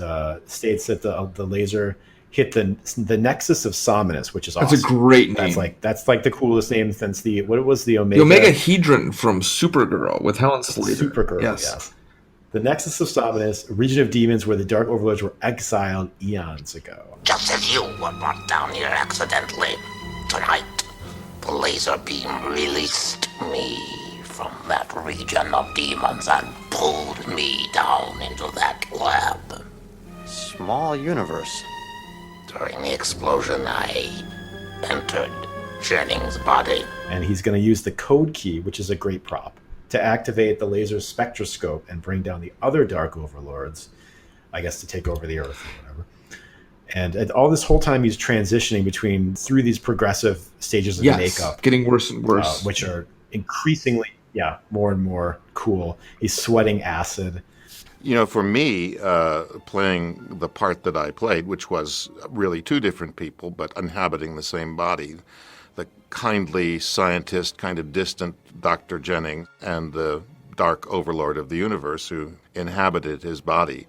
states that the laser hit the nexus of Somnus, which is awesome. That's a great name. That's like the coolest name since the Omega. The Omega Hedron from Supergirl with Helen Slater. Supergirl, yes. The Nexus of Somnus, a region of demons where the Dark Overlords were exiled eons ago. Just as you were brought down here accidentally, tonight, the laser beam released me from that region of demons and pulled me down into that lab. Small universe. During the explosion, I entered Jennings' body. And he's going to use the code key, which is a great prop, to activate the laser spectroscope and bring down the other Dark Overlords, I guess to take over the Earth or whatever. And all this whole time he's transitioning through these progressive stages of makeup. Getting worse and worse. Which are increasingly, more and more cool. He's sweating acid. You know, for me, playing the part that I played, which was really two different people, but inhabiting the same body, the kindly scientist, kind of distant Dr. Jennings, and the dark overlord of the universe who inhabited his body.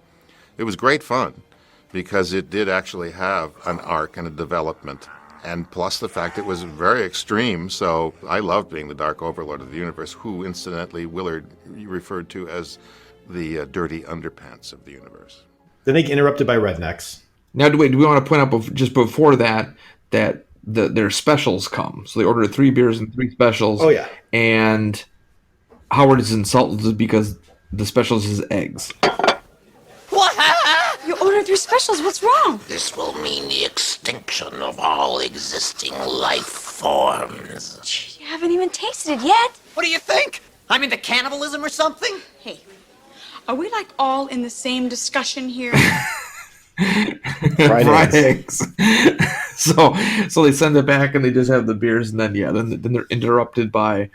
It was great fun because it did actually have an arc and a development, and plus the fact it was very extreme, so I loved being the dark overlord of the universe, who incidentally Willard referred to as the dirty underpants of the universe. Then they get interrupted by rednecks. Now, do we want to point out just before that their specials come? So they order 3 beers and 3 specials. Oh yeah. And Howard is insulted because the specials is eggs. What? You ordered 3 specials. What's wrong? This will mean the extinction of all existing life forms. You haven't even tasted it yet. What do you think? I'm into cannibalism or something? Hey, are we like all in the same discussion here? Fried eggs. So they send it back and they just have the beers, and then they're interrupted by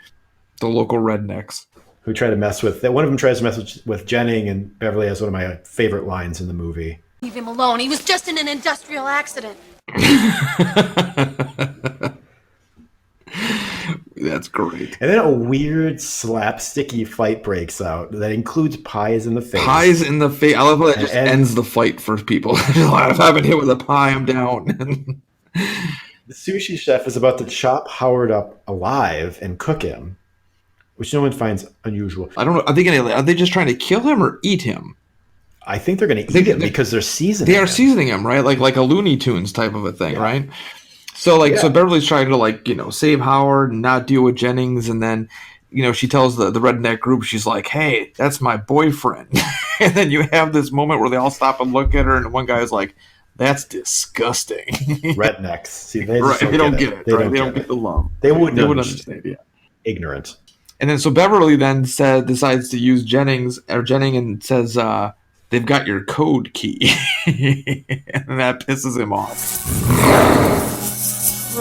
the local rednecks who try to mess with. One of them tries to mess with Jennings, and Beverly has one of my favorite lines in the movie. Leave him alone. He was just in an industrial accident. That's great. And then a weird slapsticky fight breaks out that includes pies in the face. Pies in the face. I love how that just ends the fight for people. If I've been hit with a pie, I'm down. The sushi chef is about to chop Howard up alive and cook him, which no one finds unusual. I don't know. Are they just trying to kill him or eat him? I think they're going to eat him because they're seasoning him. They are seasoning him, right? Like a Looney Tunes type of a thing, right? So Beverly's trying to save Howard and not deal with Jennings, and then she tells the redneck group, she's like, "Hey, that's my boyfriend." And then you have this moment where they all stop and look at her, and one guy's like, "That's disgusting." Rednecks, see, they don't get it. They don't get the love. They wouldn't understand. Yeah, ignorant. And then so Beverly then decides to use Jennings and says, "They've got your code key," and that pisses him off.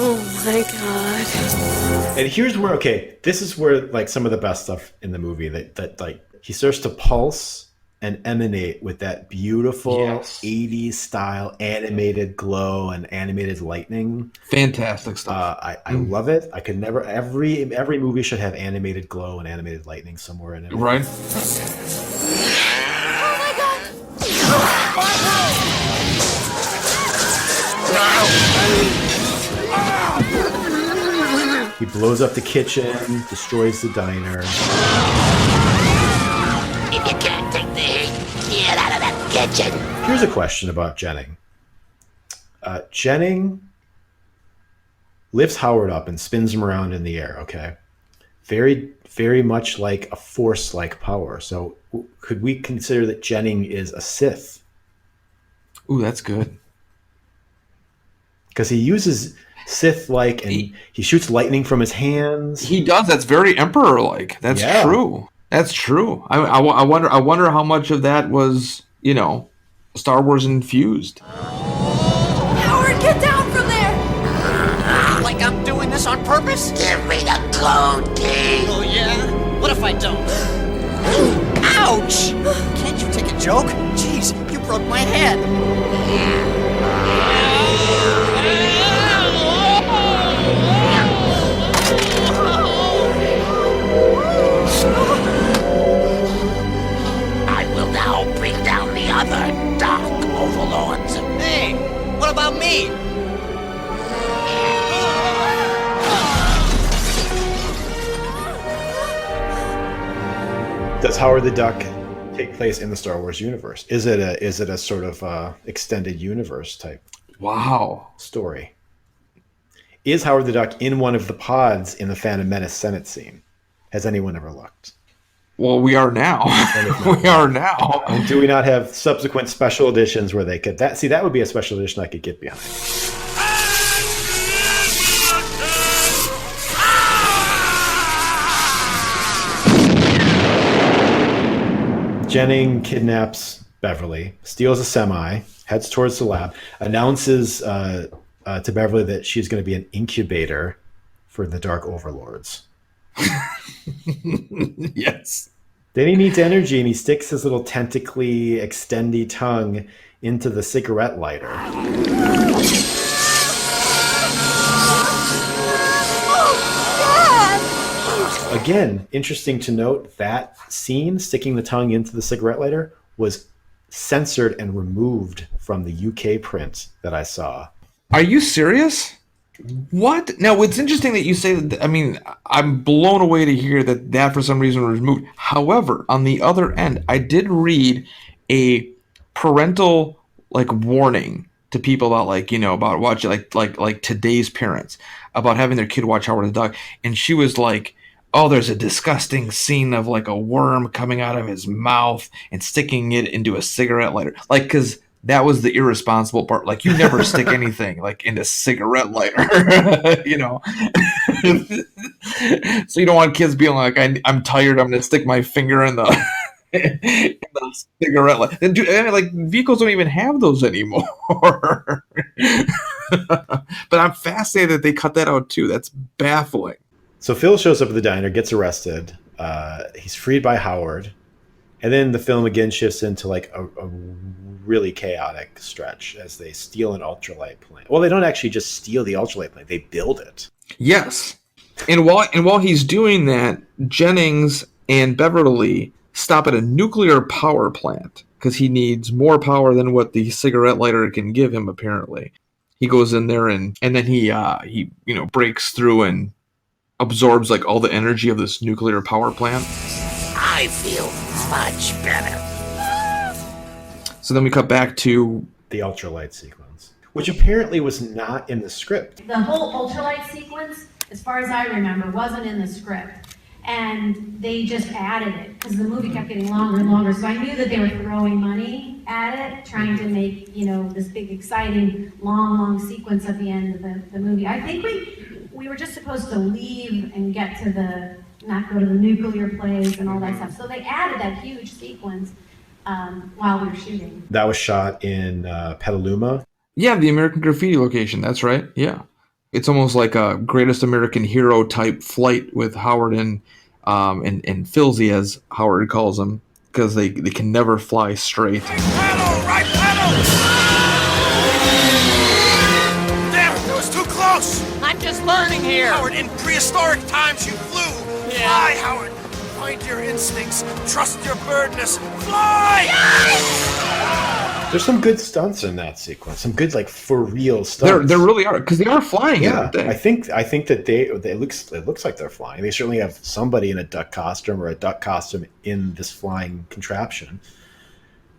Oh my god. And here's where, this is where some of the best stuff in the movie that he starts to pulse and emanate with that beautiful 80s style animated glow and animated lightning. Fantastic stuff. I love it. I could never, every movie should have animated glow and animated lightning somewhere in it. Right. He blows up the kitchen, destroys the diner. If you can't take the heat, get out of that kitchen. Here's a question about Jennings. Jennings lifts Howard up and spins him around in the air, okay? Very, very much like a force-like power. So could we consider that Jennings is a Sith? Ooh, that's good. Because he uses Sith-like, and he shoots lightning from his hands. He does. That's very Emperor-like. That's true. That's true. I wonder how much of that was, Star Wars infused. Howard, get down from there! Like I'm doing this on purpose? Give me the code key. Oh yeah? What if I don't? Ouch! Can't you take a joke? Jeez, you broke my head. Does Howard the Duck take place in the Star Wars universe? Is it a sort of extended universe type story? Is Howard the Duck in one of the pods in the Phantom Menace Senate scene? Has anyone ever looked? Well, we are now. We are now. And do we not have subsequent special editions where they could that would be a special edition I could get behind. Jennings kidnaps Beverly, steals a semi, heads towards the lab, announces to Beverly that she's going to be an incubator for the Dark Overlords. Yes. Then he needs energy and he sticks his little tentacly, extendy tongue into the cigarette lighter. Again, interesting to note that scene, sticking the tongue into the cigarette lighter, was censored and removed from the UK print that I saw. Are you serious? What? Now, it's interesting that you say that. I mean, I'm blown away to hear that for some reason was removed. However, on the other end, I did read a parental warning to people about about watching like today's parents about having their kid watch Howard the Duck, and she was like, "Oh, there's a disgusting scene of a worm coming out of his mouth and sticking it into a cigarette lighter," because that was the irresponsible part. You never stick anything into cigarette lighter, So you don't want kids being like, I'm tired, I'm going to stick my finger in the, cigarette lighter. Dude, vehicles don't even have those anymore. But I'm fascinated that they cut that out too. That's baffling. So Phil shows up at the diner, gets arrested. He's freed by Howard. And then the film again shifts into a really chaotic stretch as they steal an ultralight plane. Well, they don't actually just steal the ultralight plane; they build it. Yes, and while he's doing that, Jennings and Beverly stop at a nuclear power plant because he needs more power than what the cigarette lighter can give him. Apparently, he goes in there and then he breaks through and absorbs all the energy of this nuclear power plant. I feel much better. So then we cut back to the ultralight sequence, which apparently was not in the script. The whole ultralight sequence, as far as I remember, wasn't in the script. And they just added it because the movie kept getting longer and longer. So I knew that they were throwing money at it, trying to make, this big, exciting, long sequence at the end of the movie. I think we were just supposed to leave and get to not go to the nuclear place and all that stuff. So they added that huge sequence while we were shooting. That was shot in Petaluma. Yeah, the American Graffiti location. That's right. Yeah, it's almost like a Greatest American Hero type flight with Howard and Filzy, as Howard calls them, because they can never fly straight. Right pedal! Damn it, that was too close! I'm just learning here. Howard, in prehistoric times you flew. Yeah. Fly, Howard. Find your instincts. Trust your birdness. Fly! There's some good stunts in that sequence. Some good, for real stunts. There really are, because they are flying. Yeah, I think that it looks like they're flying. They certainly have somebody in a duck costume or a duck costume in this flying contraption.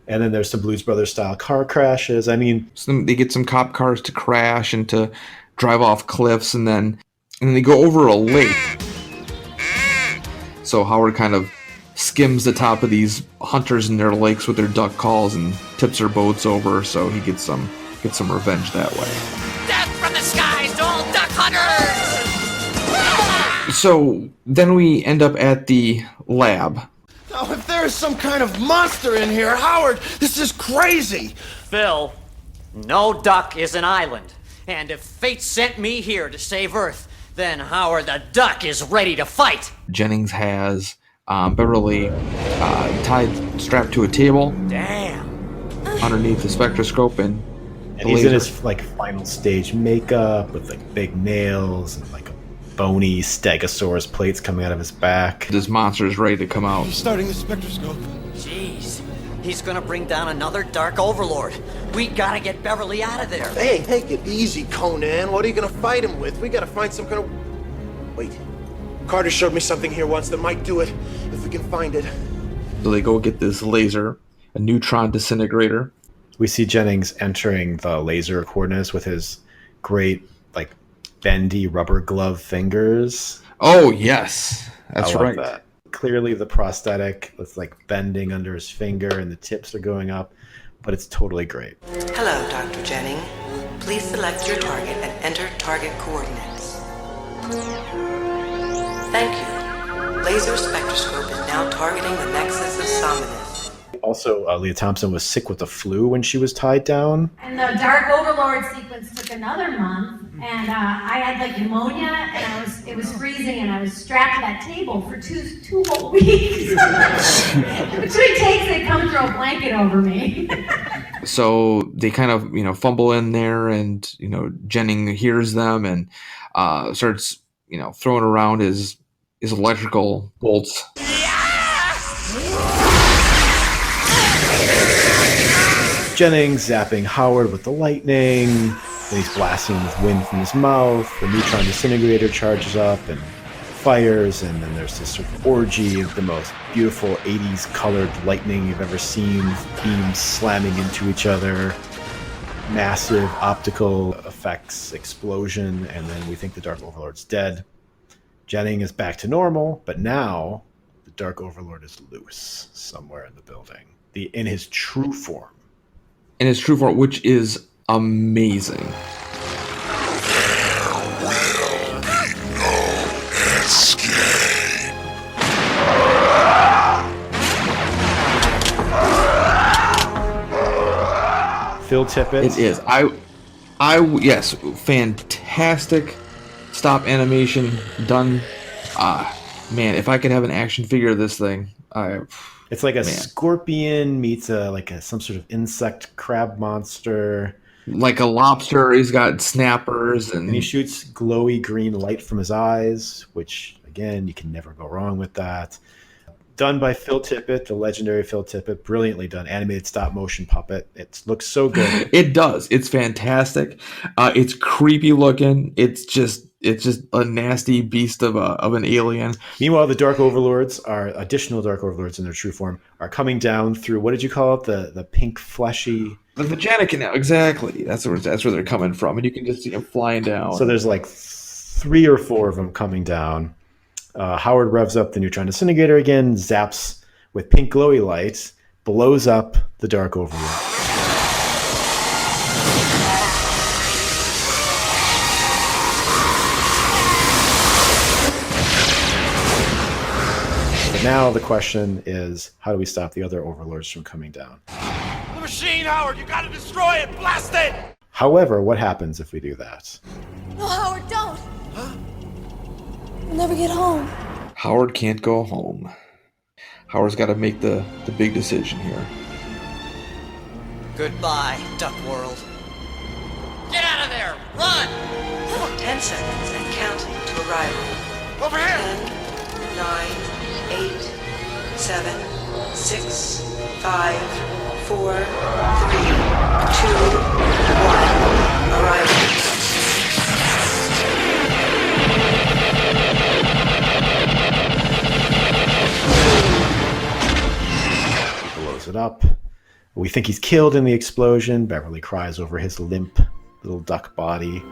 And then there's some Blues Brothers style car crashes. I mean, they get some cop cars to crash and to drive off cliffs, and then they go over a lake. So Howard kind of skims the top of these hunters in their lakes with their duck calls and tips their boats over, so he gets some revenge that way. Death from the skies to all duck hunters! So then we end up at the lab. Now, if there is some kind of monster in here, Howard, this is crazy! Phil, no duck is an island. And if fate sent me here to save Earth, then Howard the Duck is ready to fight. Jennings has Beverly strapped to a table. Damn. Underneath the spectroscope, and he's in his final stage makeup with big nails and a bony stegosaurus plates coming out of his back. This monster is ready to come out. He's starting the spectroscope. Jeez, he's gonna bring down another Dark Overlord. We gotta get Beverly out of there. Hey, take it easy, Conan. What are you gonna fight him with? We gotta find some kind of... Wait. Carter showed me something here once that might do it, if we can find it. So they go get this laser, a neutron disintegrator. We see Jennings entering the laser coordinates with his great, like, bendy rubber glove fingers. Oh, yes. That's I love right. that. Clearly the prosthetic is like bending under his finger and the tips are going up, but it's totally great. Hello, Dr. Jennings. Please select your target and enter target coordinates. Thank you. Laser spectroscope is now targeting the nexus of Somnus. Also, Lea Thompson was sick with the flu when she was tied down. And the Dark Overlord sequence took another month, and I had like pneumonia, and it was freezing, and I was strapped to that table for two whole weeks. Between takes, they come throw a blanket over me. So they kind of, fumble in there, and, Jennings hears them and starts, throwing around his electrical bolts. Jennings zapping Howard with the lightning, then he's blasting with wind from his mouth, the neutron disintegrator charges up and fires, and then there's this sort of orgy of the most beautiful 80s colored lightning you've ever seen, beams slamming into each other, massive optical effects, explosion, and then we think the Dark Overlord's dead. Jennings is back to normal, but now the Dark Overlord is loose somewhere in the building, in his true form. In his true form, which is amazing. Phil Tippett. It is. Yes, fantastic stop animation done. Man, if I could have an action figure of this thing, it's like a scorpion meets some sort of insect crab monster. Like a lobster, he's got snappers, and he shoots glowy green light from his eyes, which again, you can never go wrong with that. Done by Phil Tippett, the legendary Phil Tippett, brilliantly done, animated stop motion puppet. It looks so good. It does. It's fantastic. It's creepy looking. It's just a nasty beast of an alien. Meanwhile, the Dark Overlords, additional Dark Overlords in their true form, are coming down through, what did you call it? The pink fleshy... The vagina canal, exactly. That's where they're coming from, and you can just see them flying down. So there's like 3 or 4 of them coming down. Howard revs up the neutron disintegrator again, zaps with pink glowy lights, blows up the Dark Overlord. But now the question is, how do we stop the other Overlords from coming down? The machine, Howard! You gotta destroy it! Blast it! However, what happens if we do that? No, Howard, don't. We'll never get home. Howard can't go home. Howard's got to make the big decision here. Goodbye, Duck World. Get out of there! Run! 10 seconds and counting to arrival. Over here! 10, 9, 8, 7, 6, 5, 4, 3, 2, 1. Arrival. It up. We think he's killed in the explosion. Beverly cries over his limp little duck body.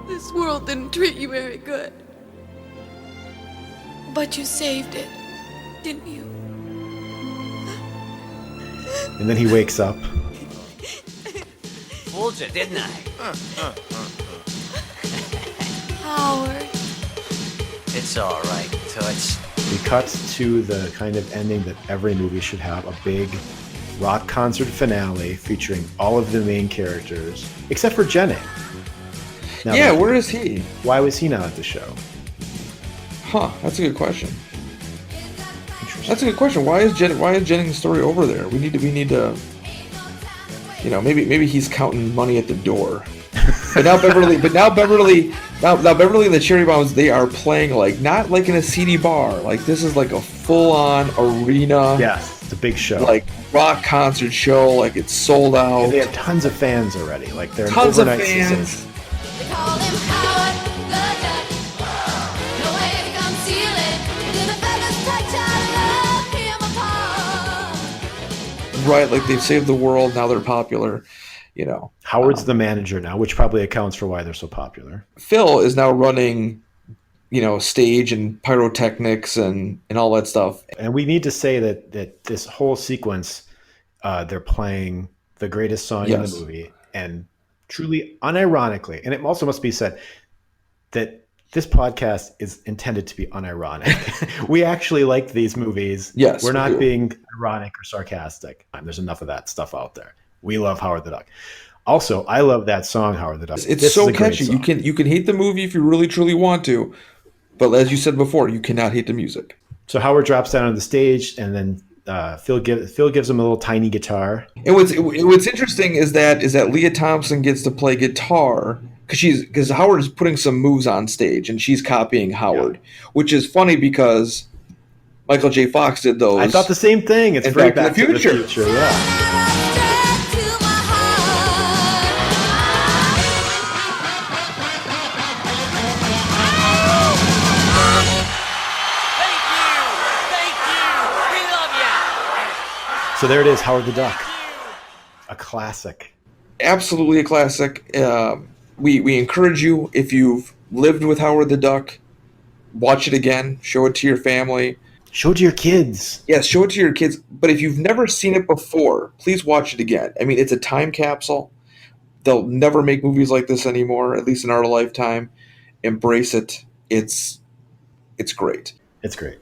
This world didn't treat you very good. But you saved it, didn't you? And then he wakes up. Fooled you, didn't I? Howard. It's all right, Toots. We cut to the kind of ending that every movie should have, a big rock concert finale featuring all of the main characters, except for Jennings. Now, where is he? Why was he not at the show? Huh, that's a good question. That's a good question. Why is Jennings' story over there? We need to maybe he's counting money at the door. But now Beverly and the Cherry Bombs, they are playing not like in a seedy bar. Like this is like a full-on arena. Yes, it's a big show. Like rock concert show. Like it's sold out. And they have tons of fans already. Like they're tons an of overnight fans. sensation. They call him Howard the Duck. No way to conceal it. Till the feathers touch, I love him apart. Right, like they've saved the world, now they're popular, you know. Howard's the manager now, which probably accounts for why they're so popular. Phil is now running, you know, stage and pyrotechnics and all that stuff. And we need to say that this whole sequence, they're playing the greatest song in the movie, and truly unironically, and it also must be said that this podcast is intended to be unironic. We actually like these movies. Yes, we're not we do. being ironic or sarcastic. There's enough of that stuff out there. We love Howard the Duck. Also, I love that song, Howard the Duck. It's This so is a great catchy. song. You can hate the movie if you really truly want to, but as you said before, you cannot hate the music. So Howard drops down on the stage, and then Phil gives him a little tiny guitar. And what's interesting is that Lea Thompson gets to play guitar because Howard is putting some moves on stage and she's copying Howard, which is funny because Michael J. Fox did those. I thought the same thing. It's in very Back to the Future. Yeah. So there it is, Howard the Duck, a classic. Absolutely a classic. We encourage you, if you've lived with Howard the Duck, watch it again, show it to your family. Show it to your kids. Yes, show it to your kids. But if you've never seen it before, please watch it again. I mean, it's a time capsule. They'll never make movies like this anymore, at least in our lifetime. Embrace it. It's great. It's great.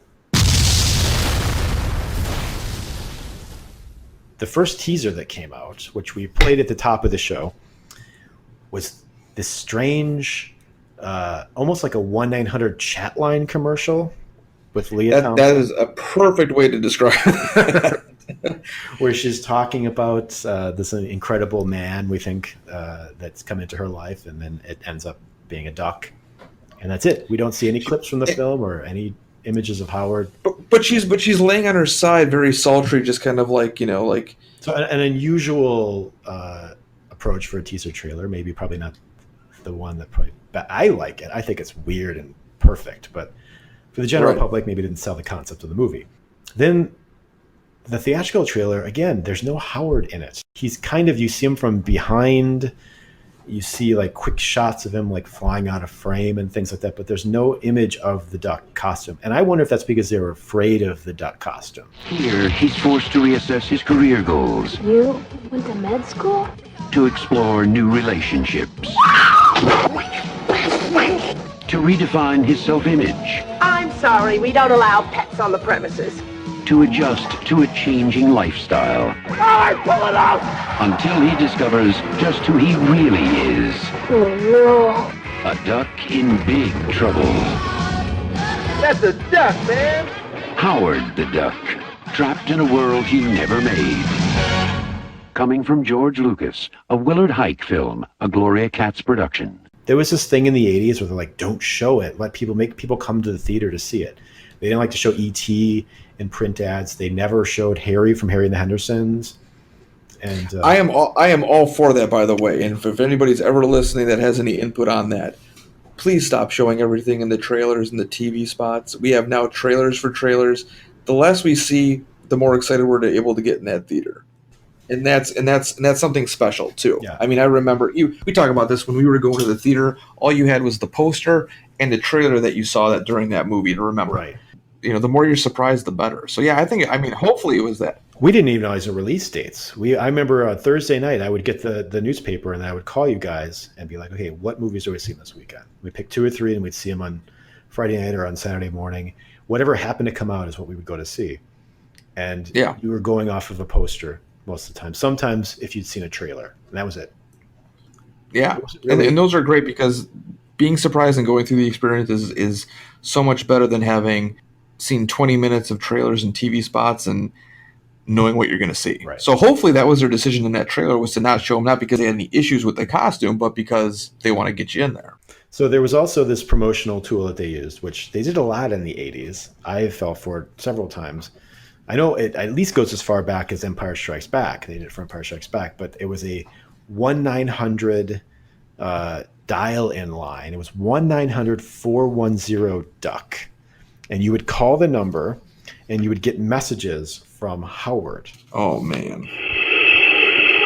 The first teaser that came out, which we played at the top of the show, was this strange, almost like a 1-900 chat line commercial with Lea Thompson. That is a perfect way to describe it. Where she's talking about this incredible man, we think, that's come into her life, and then it ends up being a duck. And that's it. We don't see any clips from the film or any images of Howard. But she's laying on her side, very sultry, just kind of like, you know, like. So an unusual approach for a teaser trailer. Maybe probably not the one that probably. But I like it. I think it's weird and perfect. But for the general public, maybe it didn't sell the concept of the movie. Then the theatrical trailer, again, there's no Howard in it. He's kind of, you see him from behind. You see like quick shots of him like flying out of frame and things like that, but there's no image of the duck costume. And I wonder if that's because they were afraid of the duck costume. Here, he's forced to reassess his career goals, You went to med school? to explore new relationships, to redefine his self-image, I'm sorry, we don't allow pets on the premises. to adjust to a changing lifestyle, All right, pull it out! until he discovers just who he really is. Oh, no. A duck in big trouble. That's a duck, man. Howard the Duck, trapped in a world he never made. Coming from George Lucas, a Willard Hike film, a Gloria Katz production. There was this thing in the 80s where they're like, don't show it. Make people come to the theater to see it. They didn't like to show E.T. in print ads. They never showed Harry from Harry and the Hendersons. And I am all for that, by the way. And if anybody's ever listening that has any input on that, please stop showing everything in the trailers and the TV spots. We have now trailers for trailers. The less we see, the more excited we're able to get in that theater. And that's something special too. Yeah. I mean, I remember we talk about this when we were going to the theater. All you had was the poster and the trailer that you saw that during that movie to remember. Right. You know, the more you're surprised, the better. So yeah, I mean, hopefully it was that. we didn't even realize the release dates. I remember Thursday night, I would get the newspaper and I would call you guys and be like, okay, what movies are we seeing this weekend? We'd pick 2 or 3 and we'd see them on Friday night or on Saturday morning. Whatever happened to come out is what we would go to see. And you were going off of a poster most of the time. Sometimes if you'd seen a trailer, and that was it. Yeah, really... and those are great because being surprised and going through the experience is so much better than having seen 20 minutes of trailers and TV spots and knowing what you're going to see. Right. So hopefully that was their decision in that trailer, was to not show them, not because they had any issues with the costume, but because they want to get you in there. So there was also this promotional tool that they used, which they did a lot in the 80s. I fell for it several times. I know it at least goes as far back as Empire Strikes Back. They did it for Empire Strikes Back, but it was a 1-900 dial-in line. It was 1-900-410-DUCK. And you would call the number, and you would get messages from Howard. Oh, man.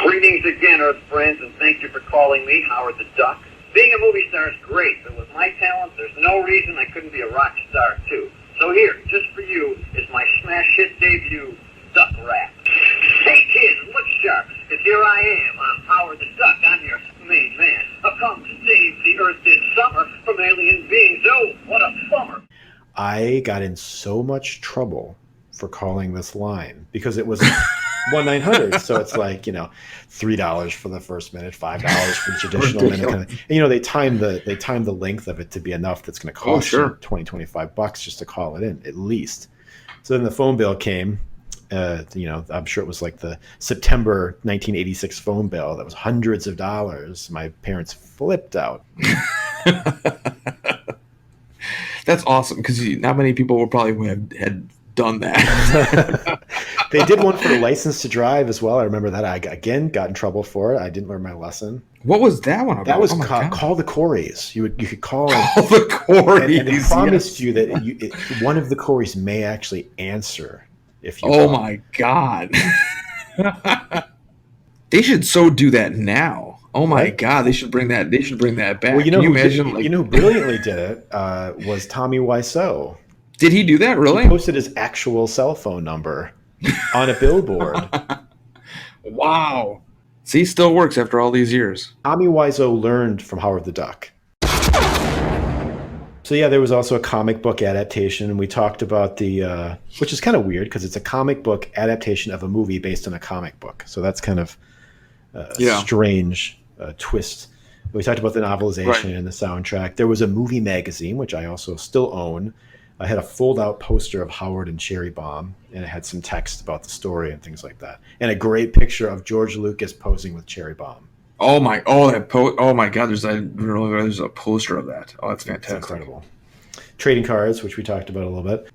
Greetings again, Earth friends, and thank you for calling me Howard the Duck. Being a movie star is great, but with my talent, there's no reason I couldn't be a rock star, too. So here, just for you, is my smash hit debut, Duck Rap. Hey kids, look sharp, because here I am. I'm Howard the Duck. I'm your main man. I've come to save the Earth this summer from alien beings. Oh, what a bummer. I got in so much trouble for calling this line because it was 1-900. So it's like, $3 for the first minute, $5 for each additional minute. And, they time the length of it to be enough that's going to cost you $20-$25 just to call it in, at least. So then the phone bill came. I'm sure it was like the September 1986 phone bill that was hundreds of dollars. My parents flipped out. That's awesome, because not many people would probably had done that. They did one for the license to drive as well. I remember that. I, again, got in trouble for it. I didn't learn my lesson. What was that one about? That was call the Corys. You could call the Corys. And they promised you that one of the Corys may actually answer if you call. My God. They should so do that now. Oh my God! They should bring that. They should bring that back. Well, Can you imagine? Who brilliantly did it was Tommy Wiseau. Did he do that? Really? He posted his actual cell phone number on a billboard. Wow! See, still works after all these years. Tommy Wiseau learned from Howard the Duck. So yeah, there was also a comic book adaptation, and we talked about the, which is kind of weird because it's a comic book adaptation of a movie based on a comic book. So that's kind of strange twist. We talked about the novelization and the soundtrack. There was a movie magazine, which I also still own. I had a fold-out poster of Howard and Cherry Bomb, and it had some text about the story and things like that, and a great picture of George Lucas posing with Cherry Bomb. Oh my God! There's a poster of that. Oh, that's fantastic! It's incredible. Trading cards, which we talked about a little bit.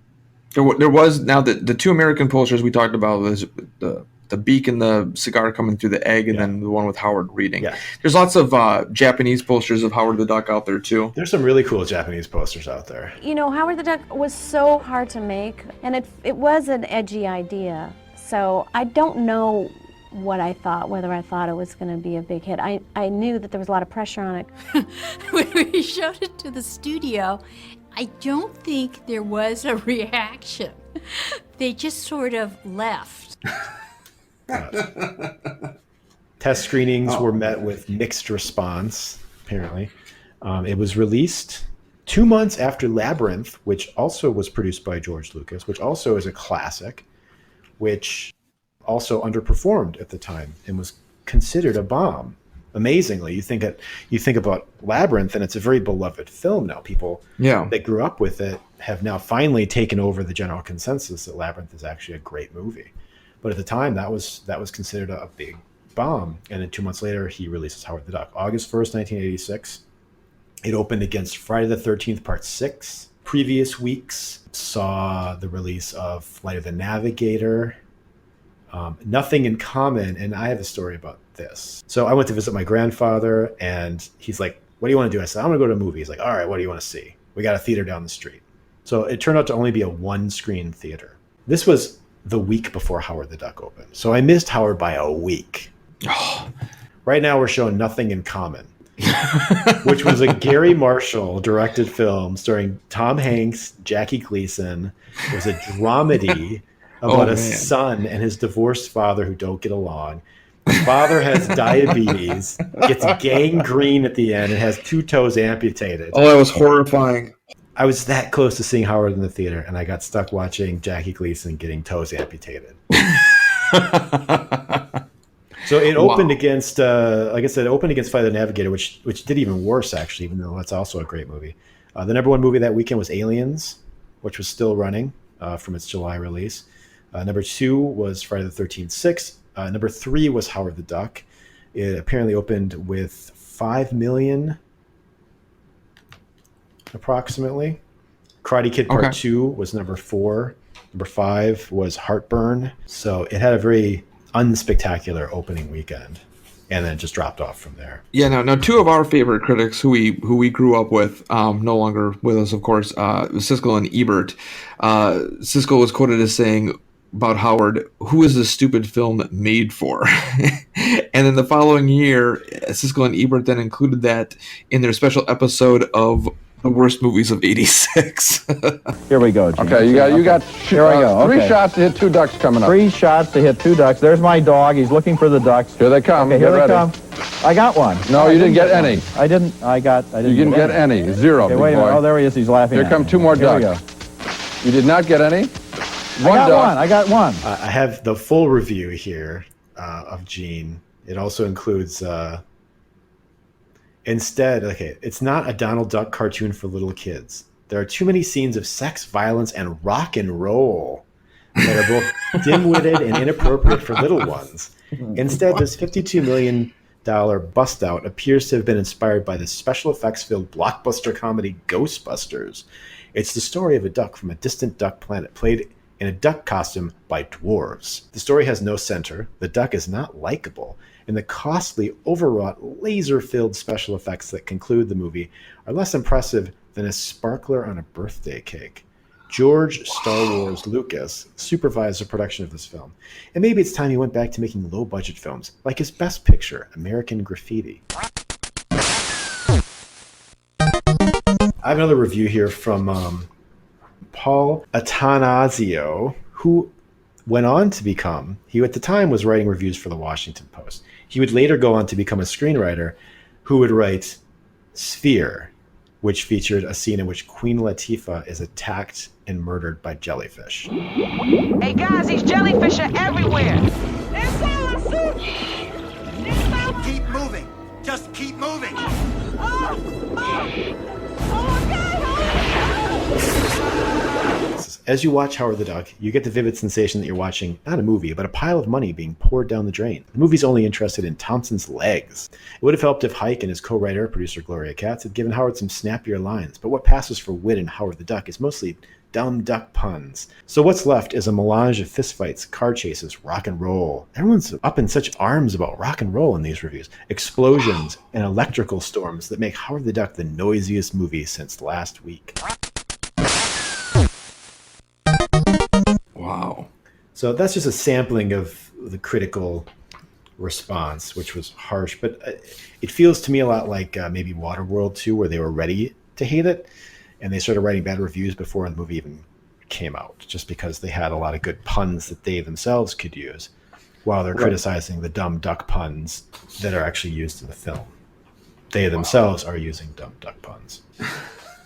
There was now the two American posters we talked about was the beak and the cigar coming through the egg, and then the one with Howard reading. Yeah. There's lots of Japanese posters of Howard the Duck out there too. There's some really cool Japanese posters out there. Howard the Duck was so hard to make, and it was an edgy idea. So I don't know whether I thought it was going to be a big hit. I knew that there was a lot of pressure on it. When we showed it to the studio, I don't think there was a reaction. They just sort of left. Test screenings were met with mixed response, apparently. It was released 2 months after Labyrinth, which also was produced by George Lucas, which also is a classic, which also underperformed at the time and was considered a bomb. Amazingly, you think about Labyrinth, and it's a very beloved film now. People that grew up with it have now finally taken over the general consensus that Labyrinth is actually a great movie. But at the time, that was considered a big bomb. And then 2 months later, he releases Howard the Duck. August 1st, 1986. It opened against Friday the 13th, Part 6. Previous weeks saw the release of Flight of the Navigator, Nothing in Common, and I have a story about this. So I went to visit my grandfather, and he's like, what do you want to do? I said, I'm going to go to a movie. He's like, all right, what do you want to see? We got a theater down the street. So it turned out to only be a one-screen theater. This was the week before Howard the Duck opened. So I missed Howard by a week. Right now we're showing Nothing in Common, which was a Gary Marshall directed film starring Tom Hanks, Jackie Gleason. It was a dramedy about a son and his divorced father who don't get along. The father has diabetes, gets gangrene at the end, and has 2 toes amputated. Oh, that was horrifying. I was that close to seeing Howard in the theater, and I got stuck watching Jackie Gleason getting toes amputated. So it opened against, like I said, it opened against Flight of the Navigator, which did even worse, actually, even though that's also a great movie. The number 1 movie that weekend was Aliens, which was still running from its July release. Number 2 was Friday the 13th 6. Number 3 was Howard the Duck. It apparently opened with 5 million, approximately. Karate Kid Part 2 was number 4. Number 5 was Heartburn. So it had a very unspectacular opening weekend, and then just dropped off from there. Yeah, now 2 of our favorite critics who we grew up with, no longer with us, of course, Siskel and Ebert. Siskel was quoted as saying, about Howard, who is this stupid film made for? And then the following year, Siskel and Ebert then included that in their special episode of the worst movies of '86. Here we go, Gene. Okay, you got Here we go. three Okay. shots to hit 2 ducks coming up. 3 shots to hit 2 ducks. There's my dog. He's looking for the ducks. Here they come. Okay, here Get they ready. come. I got one. No, you didn't get any. one. I didn't. I You didn't get any. 0, Okay, big wait a boy. minute. Oh, there he is. He's laughing. Here at come me. 2 more Here we ducks. You did not get any. I got one. I have the full review here of Gene. It also includes instead, okay, it's not a Donald Duck cartoon for little kids. There are too many scenes of sex, violence, and rock and roll that are both dim-witted and inappropriate for little ones. Instead, this $52 million bust out appears to have been inspired by the special effects-filled blockbuster comedy Ghostbusters. It's the story of a duck from a distant duck planet played in a duck costume by dwarves. The story has no center, the duck is not likable, and the costly, overwrought, laser-filled special effects that conclude the movie are less impressive than a sparkler on a birthday cake. George Star Wars Lucas supervised the production of this film, and maybe it's time he went back to making low-budget films, like his best picture, American Graffiti. I have another review here from Paul Attanasio, who went on to become, he at the time was writing reviews for the Washington Post. He would later go on to become a screenwriter who would write Sphere, which featured a scene in which Queen Latifah is attacked and murdered by jellyfish. Hey guys, these jellyfish are everywhere. Keep moving. Just keep moving. As you watch Howard the Duck, you get the vivid sensation that you're watching not a movie, but a pile of money being poured down the drain. The movie's only interested in Thompson's legs. It would have helped if Hike and his co-writer, producer Gloria Katz, had given Howard some snappier lines, but what passes for wit in Howard the Duck is mostly dumb duck puns. So what's left is a melange of fistfights, car chases, rock and roll. Everyone's up in such arms about rock and roll in these reviews. Explosions and electrical storms that make Howard the Duck the noisiest movie since last week. Wow. So that's just a sampling of the critical response, which was harsh, but it feels to me a lot like maybe Waterworld 2, where they were ready to hate it, and they started writing bad reviews before the movie even came out, just because they had a lot of good puns that they themselves could use, while they're criticizing the dumb duck puns that are actually used in the film. They themselves are using dumb duck puns.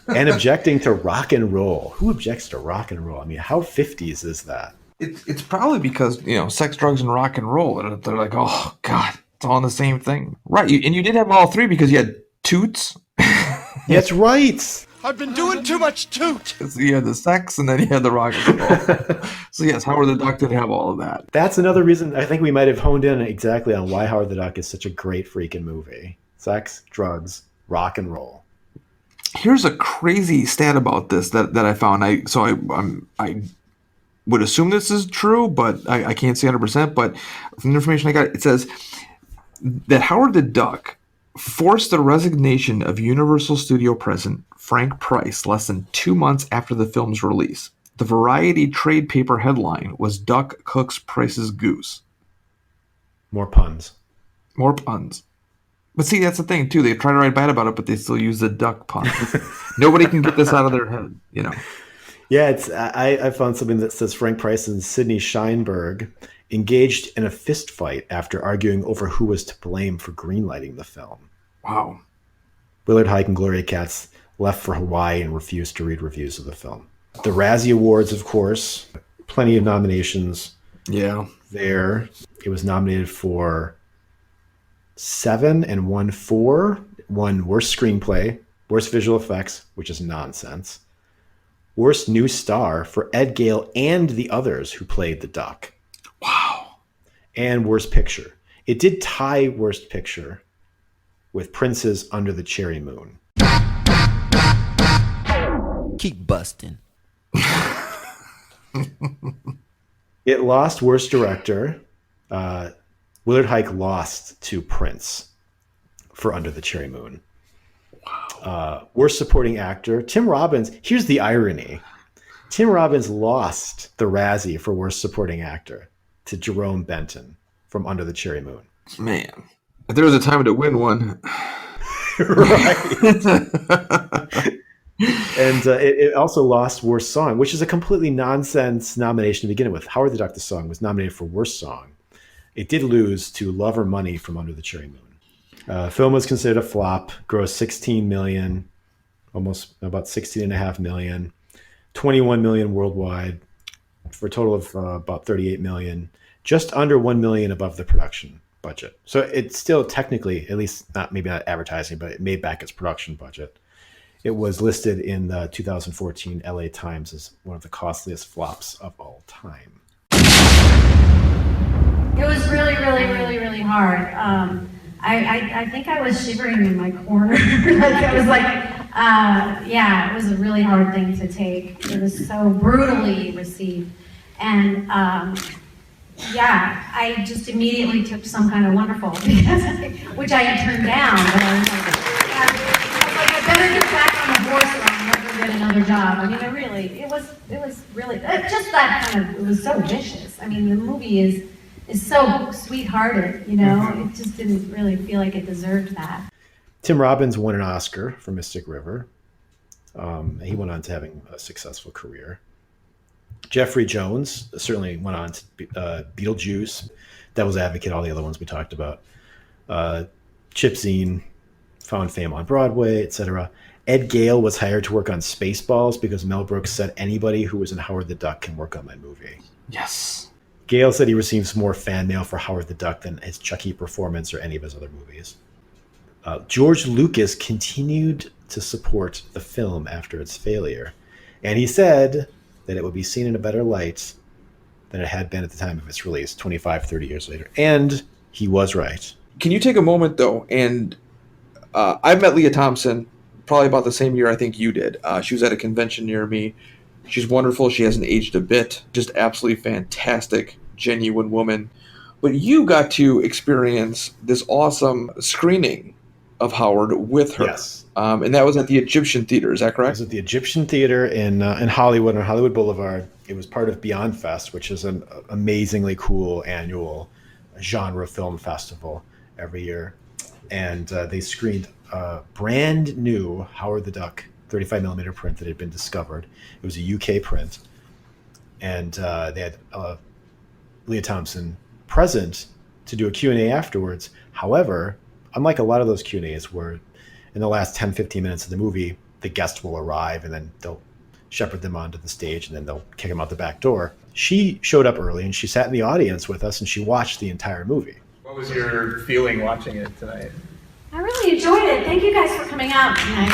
And objecting to rock and roll. Who objects to rock and roll? I mean, how 50s is that? It's probably because, sex, drugs, and rock and roll. They're like, oh, God, it's all in the same thing. Right, and you did have all three because you had toots. That's right. I've been doing too much toot. So you had the sex, and then you had the rock and roll. So yes, Howard the Duck did have all of that. That's another reason I think we might have honed in exactly on why Howard the Duck is such a great freaking movie. Sex, drugs, rock and roll. Here's a crazy stat about this that I found. I would assume this is true, but I can't say 100%. But from the information I got, it says that Howard the Duck forced the resignation of Universal Studio president Frank Price less than 2 months after the film's release. The Variety trade paper headline was "Duck cooks Price's goose." More puns. More puns. But see, that's the thing, too. They try to write bad about it, but they still use the duck pun. Nobody can get this out of their head, Yeah, I found something that says Frank Price and Sidney Sheinberg engaged in a fist fight after arguing over who was to blame for greenlighting the film. Wow. Willard Hike and Gloria Katz left for Hawaii and refused to read reviews of the film. The Razzie Awards, of course, plenty of nominations. Yeah. There. It was nominated for 7 and won 4. Won Worst Screenplay, Worst Visual Effects, which is nonsense. Worst New Star for Ed Gale and the others who played the Duck. Wow. And Worst Picture. It did tie Worst Picture with Prince's Under the Cherry Moon. Keep busting. It lost Worst Director. Willard Hike lost to Prince for Under the Cherry Moon. Wow. Worst Supporting Actor, Tim Robbins. Here's the irony. Tim Robbins lost the Razzie for Worst Supporting Actor to Jerome Benton from Under the Cherry Moon. Man, if there was a time to win one. Right. And it also lost Worst Song, which is a completely nonsense nomination to begin with. Howard the Duck, the song, was nominated for Worst Song. It did lose to Love or Money from Under the Cherry Moon. Film was considered a flop, grossed $16 million, almost about $16.5 million, $21 million worldwide, for a total of about $38 million, just under $1 million above the production budget. So it's still technically, at least maybe not advertising, but it made back its production budget. It was listed in the 2014 LA Times as one of the costliest flops of all time. It was really, really, really, really hard. I think I was shivering in my corner. It was like, yeah, it was a really hard thing to take. It was so brutally received. And yeah, I just immediately took some kind of wonderful, which I had turned down. But I was like, I better get back on the horse or I'll never get another job. I mean, it was really, just that kind of, it was so vicious. I mean, the movie is so sweethearted, you know? It just didn't really feel like it deserved that. Tim Robbins won an Oscar for Mystic River. He went on to having a successful career. Jeffrey Jones certainly went on to Beetlejuice, Devil's Advocate, all the other ones we talked about. Chip Zien found fame on Broadway, etc. Ed Gale was hired to work on Spaceballs because Mel Brooks said anybody who was in Howard the Duck can work on my movie. Yes. Gale said he receives more fan mail for Howard the Duck than his Chucky performance or any of his other movies. George Lucas continued to support the film after its failure, and he said that it would be seen in a better light than it had been at the time of its release, 25, 30 years later. And he was right. Can you take a moment, though, and I met Lea Thompson probably about the same year I think you did. She was at a convention near me. She's wonderful. She hasn't aged a bit. Just absolutely fantastic, genuine woman. But you got to experience this awesome screening of Howard with her. Yes. And that was at the Egyptian Theater. Is that correct? It was at the Egyptian Theater in Hollywood, on Hollywood Boulevard. It was part of Beyond Fest, which is an amazingly cool annual genre film festival every year. And they screened a brand new Howard the Duck 35 millimeter print that had been discovered. It was a UK print. And they had Lea Thompson present to do a Q&A afterwards. However, unlike a lot of those Q&As where in the last 10, 15 minutes of the movie, the guest will arrive and then they'll shepherd them onto the stage and then they'll kick them out the back door. She showed up early and she sat in the audience with us and she watched the entire movie. What was your feeling watching it tonight? I really enjoyed it. Thank you guys for coming out tonight.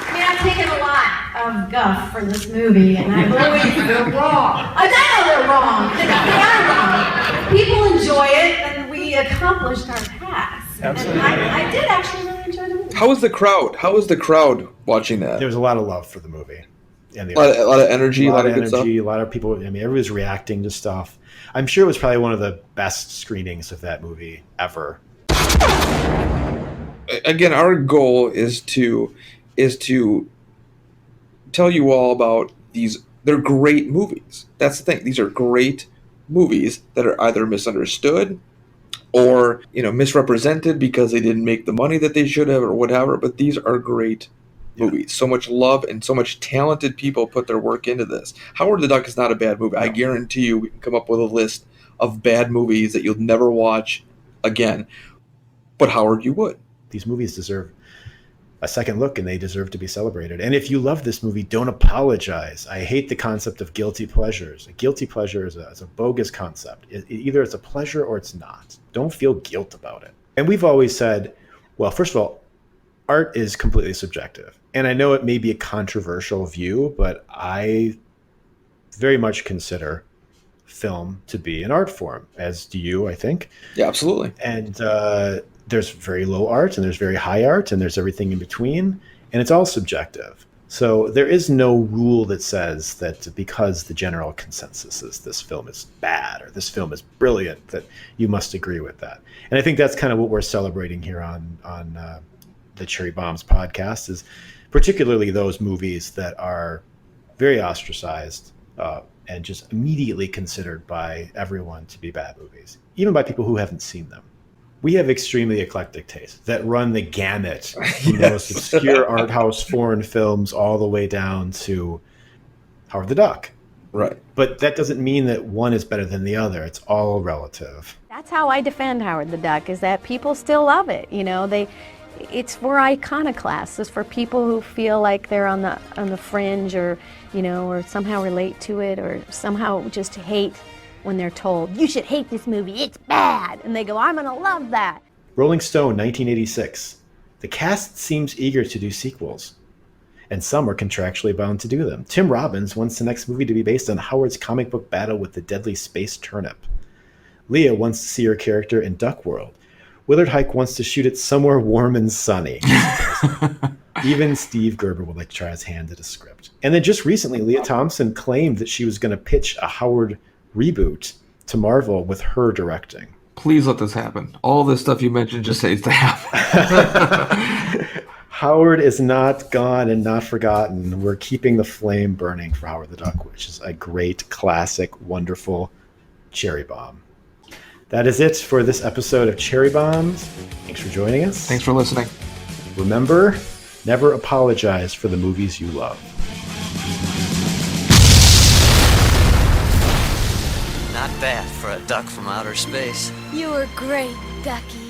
I mean, I've taken a lot of guff for this movie, and I've always been wrong. I know they're wrong. They are wrong. People enjoy it, and we accomplished our task. Absolutely. And I did actually really enjoy the movie. How was the crowd? How was the crowd watching that? There was a lot of love for the movie. And a lot of energy, a lot of good stuff. a lot of people. I mean, everybody was reacting to stuff. I'm sure it was probably one of the best screenings of that movie ever. Again, our goal is to tell you all about these. They're great movies. That's the thing. These are great movies that are either misunderstood or misrepresented because they didn't make the money that they should have or whatever. But these are great movies. So much love and so much talented people put their work into this. Howard the Duck is not a bad movie. No. I guarantee you we can come up with a list of bad movies that you'll never watch again. But Howard, you would. These movies deserve a second look and they deserve to be celebrated. And if you love this movie, don't apologize. I hate the concept of guilty pleasures. A guilty pleasure is a bogus concept. Either it's a pleasure or it's not. Don't feel guilt about it. And we've always said, well, first of all, art is completely subjective. And I know it may be a controversial view, but I very much consider film to be an art form, as do you, I think. Yeah, absolutely. And there's very low art and there's very high art and there's everything in between, and it's all subjective. So there is no rule that says that because the general consensus is this film is bad or this film is brilliant, that you must agree with that. And I think that's kind of what we're celebrating here on the Cherry Bombs podcast is particularly those movies that are very ostracized and just immediately considered by everyone to be bad movies, even by people who haven't seen them. We have extremely eclectic tastes that run the gamut from the most obscure art house foreign films all the way down to Howard the Duck. Right. But that doesn't mean that one is better than the other. It's all relative. That's how I defend Howard the Duck, is that people still love it. You know, it's for iconoclasts. It's for people who feel like they're on the fringe, or you know, or somehow relate to it, or somehow just hate when they're told, you should hate this movie, it's bad. And they go, I'm gonna love that. Rolling Stone, 1986. The cast seems eager to do sequels, and some are contractually bound to do them. Tim Robbins wants the next movie to be based on Howard's comic book battle with the deadly space turnip. Lea wants to see her character in Duck World. Willard Huyck wants to shoot it somewhere warm and sunny. Even Steve Gerber would like to try his hand at a script. And then just recently, Lea Thompson claimed that she was going to pitch a Howard reboot to Marvel with her directing. Please let this happen. All this stuff you mentioned just needs to happen. Howard is not gone and not forgotten. We're keeping the flame burning for Howard the Duck, which is a great, classic, wonderful cherry bomb. That is it for this episode of Cherry Bombs. Thanks for joining us. Thanks for listening. Remember, never apologize for the movies you love. Not bad for a duck from outer space. You were great, Ducky.